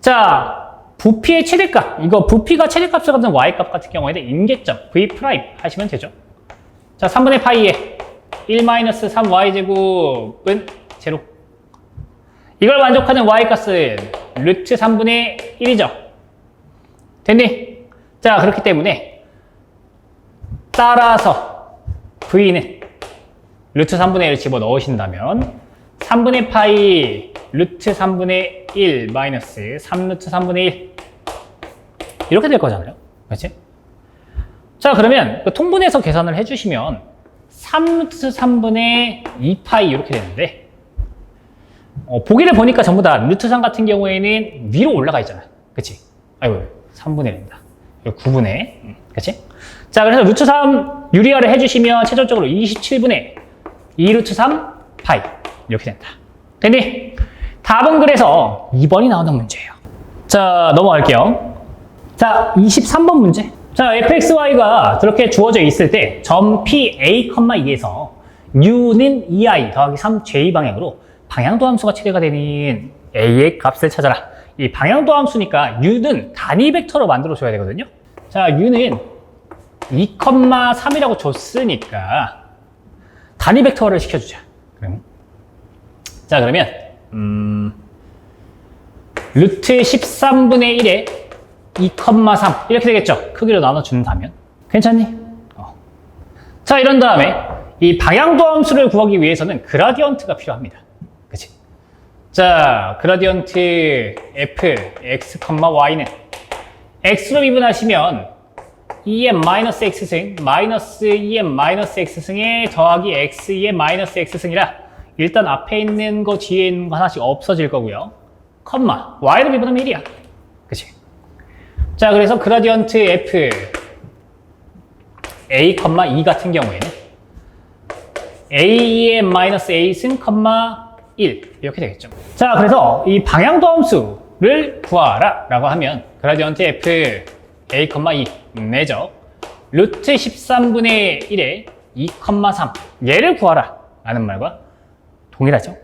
자, 부피의 최대값, 이거 부피가 최대값을 값은 y값 같은 경우에는 임계점 v' 하시면 되죠. 자, 3분의 파이에 1-3y제곱은 제로. 이걸 만족하는 y값은 루트 3분의 1이죠. 됐니? 자, 그렇기 때문에 따라서 v는 루트 3분의 1을 집어 넣으신다면 3분의 파이 루트 3분의 1 마이너스 3루트 3분의 1 이렇게 될 거잖아요. 그렇지? 자, 그러면 그 통분해서 계산을 해주시면 3루트 3분의 2파이 이렇게 되는데 보기를 보니까 전부 다 루트 3 같은 경우에는 위로 올라가 있잖아요. 그치? 아이고, 3분의 1입니다. 9분의 그치? 자, 그래서 루트 3 유리화를 해주시면 최종적으로 27분의 2루트 3 파이 이렇게 된다. 됐니? 답은 그래서 2번이 나오는 문제예요. 자, 넘어갈게요. 자, 23번 문제. 자, fxy가 그렇게 주어져 있을 때 점 P, A, 2에서 u는 2i 더하기 3j 방향으로 방향도 함수가 최대가 되는 a의 값을 찾아라. 이 방향도 함수니까 u는 단위 벡터로 만들어줘야 되거든요. 자, u는 2,3이라고 줬으니까 단위 벡터를 시켜주자. 자, 그러면 루트 13분의 1에 2,3 이렇게 되겠죠. 크기로 나눠준다면 괜찮니? 자, 이런 다음에 이 방향도 함수를 구하기 위해서는 그라디언트가 필요합니다. 그치? 자, 그라디언트 f x, y는 x로 미분하시면 2m-x승 마이너스 2m-x승에 더하기 x, 2m-x승이라 일단 앞에 있는 거 뒤에 있는 거 하나씩 없어질 거고요. 컴마 y로 미분하면 1이야. 그치? 자, 그래서 그라디언트 f a, 2 같은 경우에는 a-a승, 1 이렇게 되겠죠. 자, 그래서 이 방향도 함수를 구하라 라고 하면 그라디언트 f a, 2 내적 루트 13분의 1에 2,3 얘를 구하라 라는 말과 동일하죠.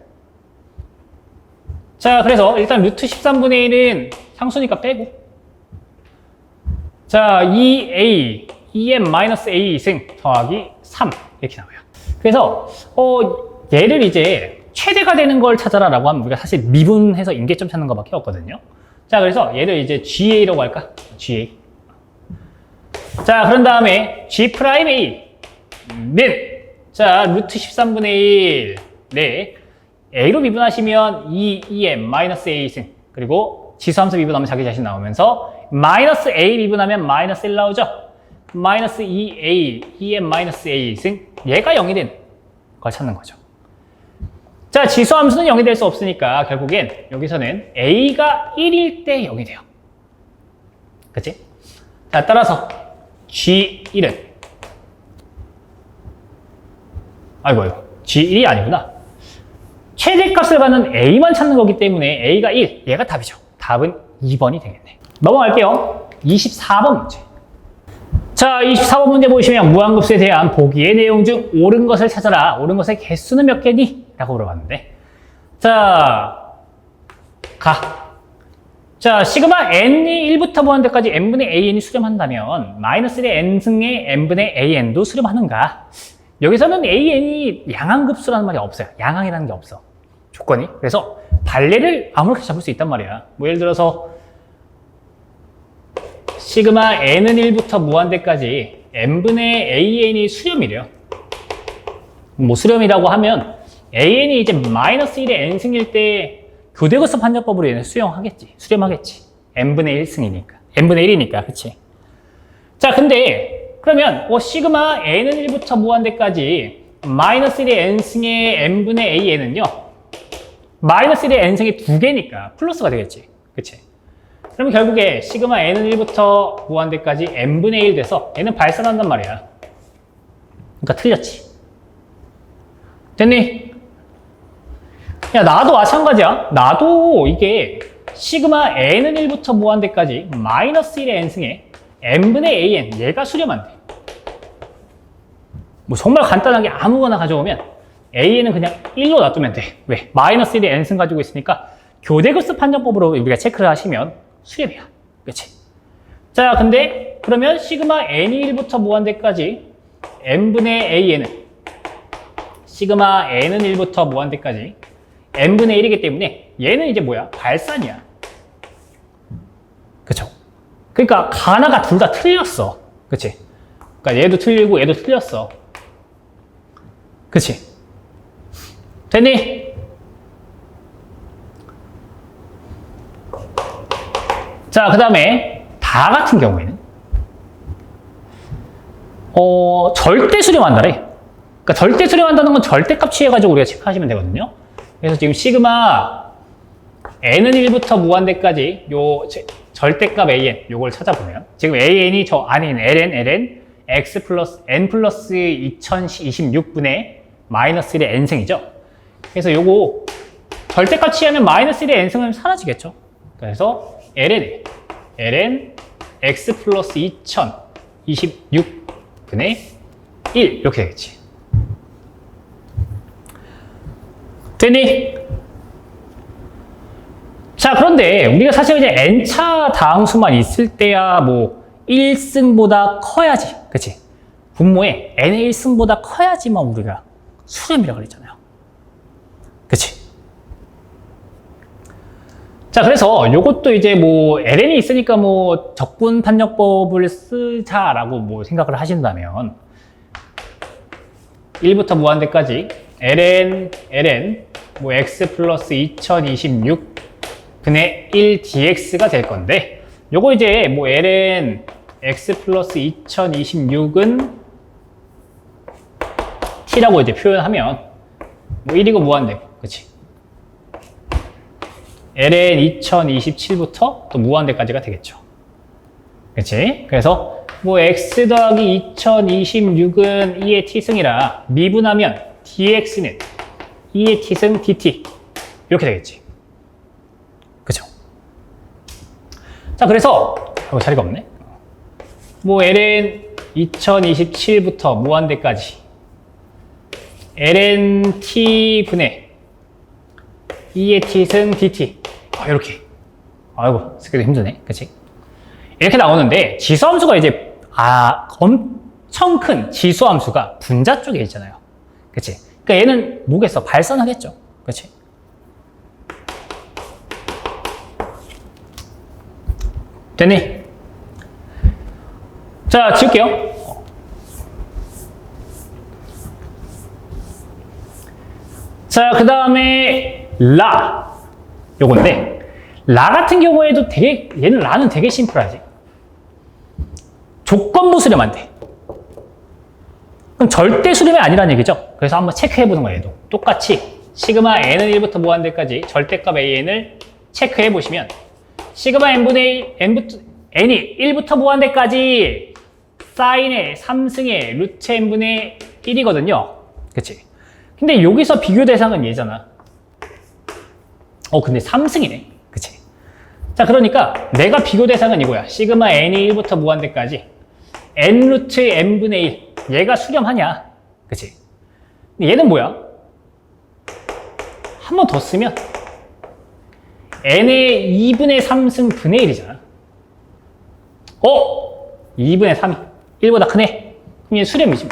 자, 그래서 일단 루트 13분의 1은 상수니까 빼고 자, 2a, 2n-a 승 더하기 3 이렇게 나와요. 그래서 얘를 이제 최대가 되는 걸 찾아라라고 하면 우리가 사실 미분해서 임계점 찾는 것밖에 없거든요. 자, 그래서 얘를 이제 GA라고 할까? GA. 자, 그런 다음에 G 프라임 A는 자, 루트 13분의 1 네. A로 미분하시면 2m-a 승 그리고 지수함수 미분하면 자기 자신 나오면서 마이너스 A 미분하면 마이너스 1 나오죠. 마이너스 2A, 2m-a 승 얘가 0이 되는 걸 찾는 거죠. 자, 지수함수는 0이 될 수 없으니까 결국엔 여기서는 A가 1일 때 0이 돼요. 그치? 자, 따라서 G1은 아이고 G1이 아니구나. 최대값을 받는 A만 찾는 거기 때문에 A가 1, 얘가 답이죠. 답은 2번이 되겠네. 넘어갈게요. 24번 문제. 자, 24번 문제 보시면 무한급수에 대한 보기의 내용 중 옳은 것을 찾아라. 옳은 것의 개수는 몇 개니? 라고 물어봤는데 자, 자, 시그마 n이 1부터 무한대까지 n분의 an이 수렴한다면 마이너스 1의 n승의 n분의 an도 수렴하는가? 여기서는 an이 양항급수라는 말이 없어요. 양항이라는 게 없어. 조건이. 그래서 발레를 아무렇게 잡을 수 있단 말이야. 뭐 예를 들어서 시그마 n은 1부터 무한대까지 n분의 an이 수렴이래요. 뭐 수렴이라고 하면 an이 이제 마이너스 1의 n승일 때 교대급수 판정법으로 얘는 수렴하겠지. n분의 1승이니까. n분의 1이니까. 그치? 자, 근데 그러면 시그마 n은 1부터 무한대까지 마이너스 1의 n승의 n분의 an은요. 마이너스 1의 n승이 2개니까 플러스가 되겠지. 그치? 그러면 결국에 시그마 n은 1부터 무한대까지 n분의 1 돼서 얘는 발산한단 말이야. 그러니까 틀렸지. 됐니? 야, 나도 마찬가지야. 나도 이게 시그마 n은 1부터 무한대까지 마이너스 1의 n승에 n분의 an 얘가 수렴한대. 뭐 정말 간단하게 아무거나 가져오면 an은 그냥 1로 놔두면 돼. 왜? 마이너스 1의 n승 가지고 있으니까 교대급수 판정법으로 우리가 체크를 하시면 수렴이야. 그치? 자, 근데 그러면 시그마 n이 1부터 무한대까지 n분의 an은 시그마 n은 1부터 무한대까지 n분의 1이기 때문에 얘는 이제 뭐야? 발산이야. 그쵸? 그러니까 하나가 둘 다 틀렸어. 그치? 그러니까 얘도 틀리고 얘도 틀렸어. 그치? 됐니? 자, 그 다음에 다 같은 경우에는 절대 수렴한다래. 그러니까 절대 수렴한다는 건 절대값 취해가지고 우리가 체크하시면 되거든요. 그래서 지금 시그마 n은 1부터 무한대까지 요 절대값 an 요걸 찾아보면 지금 an이 저 안에 있는 ln x 플러스 n 플러스 2026분의 마이너스 1의 n승이죠. 그래서 요거 절대값 취하면 마이너스 1의 n승은 사라지겠죠. 그래서 ln x 플러스 2026분의 1 이렇게 되겠지. 됐니? 자, 그런데 우리가 사실 이제 n차 다항수만 있을 때야 뭐 1승보다 커야지. 그치? 분모에 n의 1승보다 커야지만 우리가 수렴이라고 그랬잖아요. 그치? 자, 그래서 요것도 이제 뭐 ln이 있으니까 뭐 적분 판정법을 쓰자라고 뭐 생각을 하신다면 1부터 무한대까지 ln 뭐 x 플러스 2026분의 1 dx가 될 건데 요거 이제 뭐 ln x 플러스 2026은 t라고 이제 표현하면 뭐 1이고 무한대고, 그치? ln 2027부터 또 무한대까지가 되겠죠. 그치? 그래서 뭐 x 더하기 2026은 2의 t승이라 미분하면 dx는 2의 t승 dt 이렇게 되겠지. 그쵸? 자, 그래서 자리가 없네. 뭐 ln 2027부터 무한대까지 ln t 분의 2의 t승 dt 이렇게. 아이고 쓰기도 힘드네. 그치? 이렇게 나오는데 지수함수가 이제 엄청 큰 지수함수가 분자 쪽에 있잖아요. 그치? 그러니까 얘는 뭐겠어? 발산하겠죠. 그치? 됐니? 자, 지울게요. 자, 그 다음에 라 요건데 라 같은 경우에도 라는 되게 심플하지. 조건부 수렴 돼. 그럼 절대 수렴이 아니라는 얘기죠. 그래서 한번 체크해 보는 거예요. 얘도 똑같이 시그마 n은 1부터 무한대까지 절대값 an을 체크해 보시면 시그마 n분의 n이 1부터 무한대까지 사인의 3승의 루트 n분의 1이거든요. 그치? 근데 여기서 비교 대상은 얘잖아. 근데 3승이네. 그치? 자, 그러니까 내가 비교 대상은 이거야. 시그마 n이 1부터 무한대까지 n 루트 n분의 1. 얘가 수렴하냐? 그치? 근데 얘는 뭐야? 한 번 더 쓰면 n의 2분의 3승 분의 1이잖아. 2분의 3이 1보다 크네. 그럼 얘 수렴이지.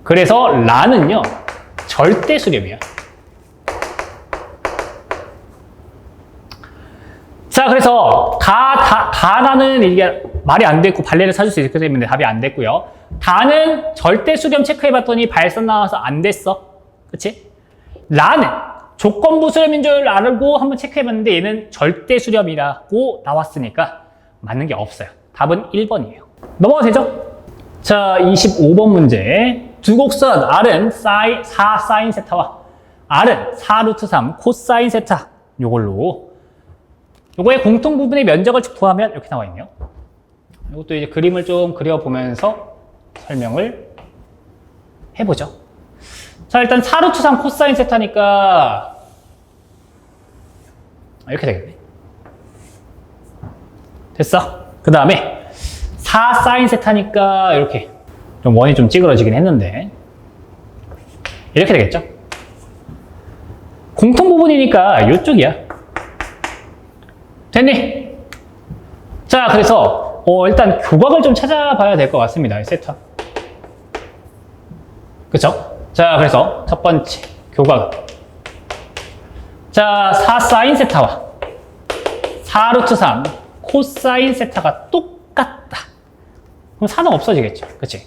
그래서 라는요 절대 수렴이야. 자, 그래서 가나는 이게 말이 안 됐고 발레를 찾을 수 있기 때문에 답이 안 됐고요. 다는 절대 수렴 체크해봤더니 발산 나와서 안 됐어. 그치? 라는 조건부 수렴인 줄 알고 한번 체크해봤는데 얘는 절대 수렴이라고 나왔으니까 맞는 게 없어요. 답은 1번이에요. 넘어가도 되죠? 자, 25번 문제. 두 곡선 R은 4 사인 세타와 R은 4 루트 3 코사인 세타. 요거의 공통 부분의 면적을 구하면 이렇게 나와 있네요. 이것도 이제 그림을 좀 그려보면서 설명을 해보죠. 자, 일단 4 루트 3 코사인 세타니까 이렇게 되겠네. 됐어. 그 다음에 4 사인 세타니까 이렇게 좀 원이 좀 찌그러지긴 했는데 이렇게 되겠죠. 공통 부분이니까 이쪽이야. 됐니? 자, 그래서 일단 교각을 좀 찾아봐야 될 것 같습니다. 이 세타. 그쵸? 자, 그래서 첫 번째 교각. 자, 4 사인 세타와 4 루트 3 코사인 세타가 똑같다. 그럼 4는 없어지겠죠. 그치?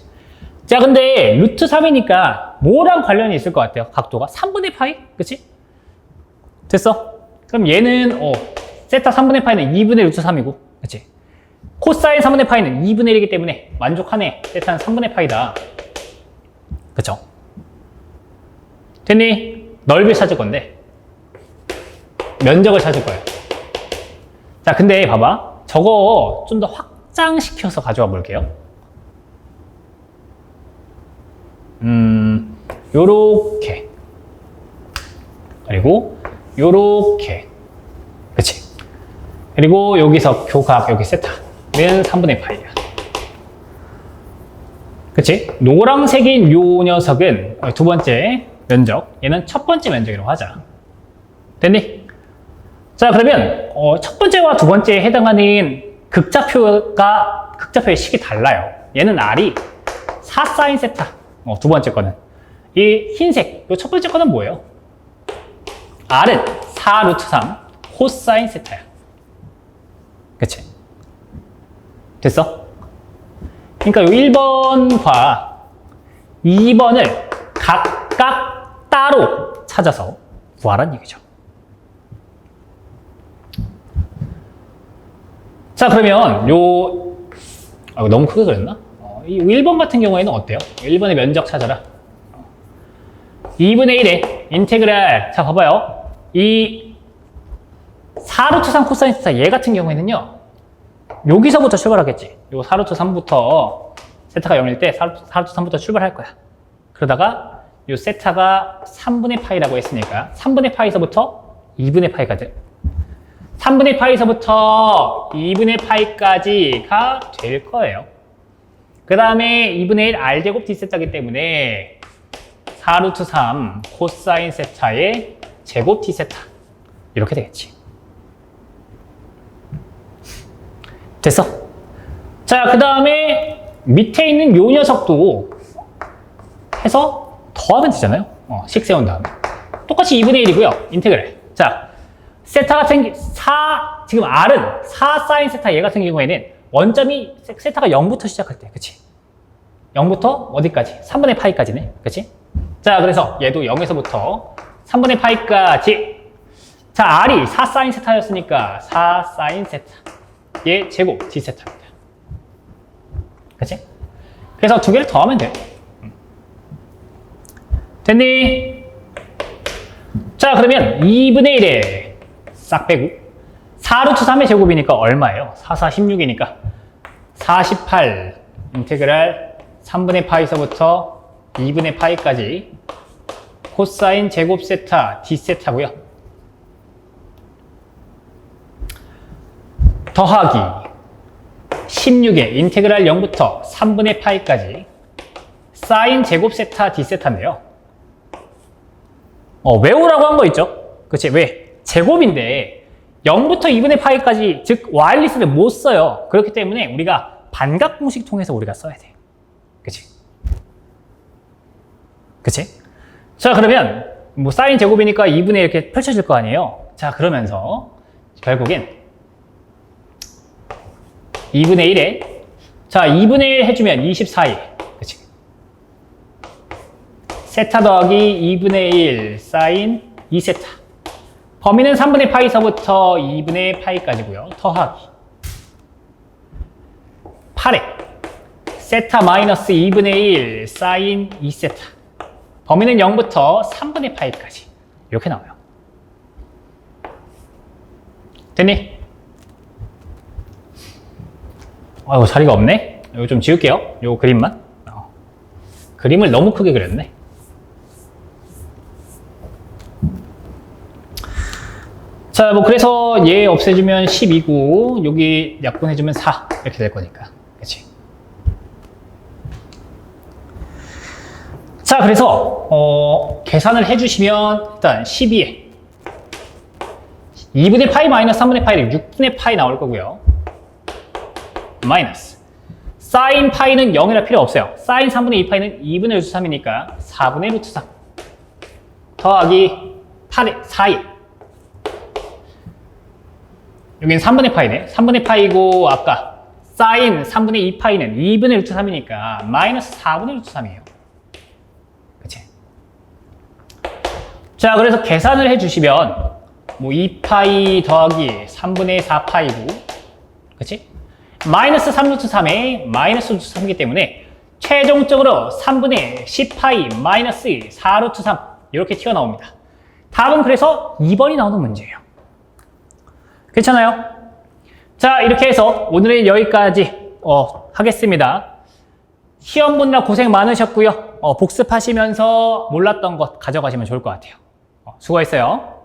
자, 근데 루트 3이니까 뭐랑 관련이 있을 것 같아요? 각도가 3분의 파이? 그치? 됐어? 그럼 얘는 세타 3분의 파이는 2분의 루트 3이고, 그치? 코사인 3분의 파이는 2분의 1이기 때문에 만족하네. 세타는 3분의 파이다. 그쵸? 됐니? 넓이를 찾을 건데 면적을 찾을 거예요. 자, 근데 봐봐. 저거 좀 더 확장시켜서 가져와 볼게요. 요렇게. 그리고 요렇게. 그치? 그리고 여기서 교각, 여기 세타는 3분의 파이야. 그치? 노란색인 요 녀석은 두 번째 면적, 얘는 첫 번째 면적이라고 하자. 됐니? 자, 그러면 첫 번째와 두 번째에 해당하는 극좌표의 식이 달라요. 얘는 R이 4 사인 세타, 두 번째 거는. 이 흰색, 이 첫 번째 거는 뭐예요? R은 4 루트 3 코사인 세타야. 그치? 됐어? 그러니까 이 1번과 2번을 각각 따로 찾아서 구하라는 얘기죠. 자, 그러면 너무 크게 그렸나? 이 1번 같은 경우에는 어때요? 1번의 면적 찾아라. 2분의 1의 인테그랄. 자, 봐봐요. 이 4루트 3 코사인 세타 얘 같은 경우에는요. 여기서부터 출발하겠지. 요 4루트 3부터 세타가 0일 때 4루트 3부터 출발할 거야. 그러다가 요 세타가 3분의 파이라고 했으니까 3분의 파이서부터 2분의 파이까지 3분의 파이서부터 2분의 파이까지가 될 거예요. 그 다음에 2분의 1 R제곱 D세타이기 때문에 4루트 3 코사인 세타의 제곱 D세타 이렇게 되겠지. 됐어? 자, 그 다음에 밑에 있는 요 녀석도 해서 더하면 되잖아요. 식 세운 다음에. 똑같이 2분의 1이고요. 인테그랄. 자, 세타 같은, 지금 R은 4 사인 세타 얘 같은 경우에는 원점이 세타가 0부터 시작할 때, 그치? 0부터 어디까지? 3분의 파이까지네, 그치? 자, 그래서 얘도 0에서부터 3분의 파이까지. 자, R이 4 사인 세타였으니까 4 사인 세타. 얘 제곱 D 세타입니다. 그치? 그래서 두 개를 더하면 돼. 됐니? 자, 그러면 2분의 1에 싹 빼고 4루트 3의 제곱이니까 얼마예요? 4, 4, 16이니까 48 인테그랄 3분의 파이서부터 2분의 파이까지 코사인 제곱 세타 D 세타고요. 더하기 16에 인테그랄 0부터 3분의 파이까지 사인 제곱 세타 D 세타인데요. 외우라고 한 거 있죠? 그치? 왜? 제곱인데 0부터 2분의 파이까지, 즉 와일리스를 못 써요. 그렇기 때문에 우리가 반각 공식 통해서 우리가 써야 돼. 그치? 그치? 자, 그러면 뭐 사인 제곱이니까 2분의 이렇게 펼쳐질 거 아니에요? 자, 그러면서 결국엔 2분의 1에 자, 2분의 1 해주면 24일. 그치? 세타 더하기 2분의 1 사인 2세타. 범위는 3분의 파이서부터 2분의 파이까지고요. 더하기 8에 세타 마이너스 2분의 1 사인 2세타. 범위는 0부터 3분의 파이까지. 이렇게 나와요. 됐니? 아이고, 자리가 없네? 이거 좀 지울게요. 요 그림만. 그림을 너무 크게 그렸네. 자, 뭐 그래서 얘 없애주면 10이고 여기 약분해주면 4 이렇게 될 거니까, 그치? 자, 그래서 계산을 해주시면 일단 12에 2분의 파이 마이너스 3분의 파이는 6분의 파이 나올 거고요. 마이너스 사인 파이는 0이라 필요 없어요. 사인 3분의 2파이는 2분의 루트 3이니까 4분의 루트 3 더하기 8에 4에 여기는 3분의 파이네. 3분의 파이고 아까 사인 3분의 2파이는 2분의 루트 3이니까 마이너스 4분의 루트 3이에요. 그치? 자, 그래서 계산을 해주시면 뭐 2파이 더하기 3분의 4파이고, 그치? 마이너스 3루트 3에 마이너스 루트 3이기 때문에 최종적으로 3분의 10파이 마이너스 4루트 3 이렇게 튀어나옵니다. 답은 그래서 2번이 나오는 문제예요. 괜찮아요? 자, 이렇게 해서 오늘은 여기까지 하겠습니다. 시험 보느라 고생 많으셨고요. 복습하시면서 몰랐던 것 가져가시면 좋을 것 같아요. 수고했어요.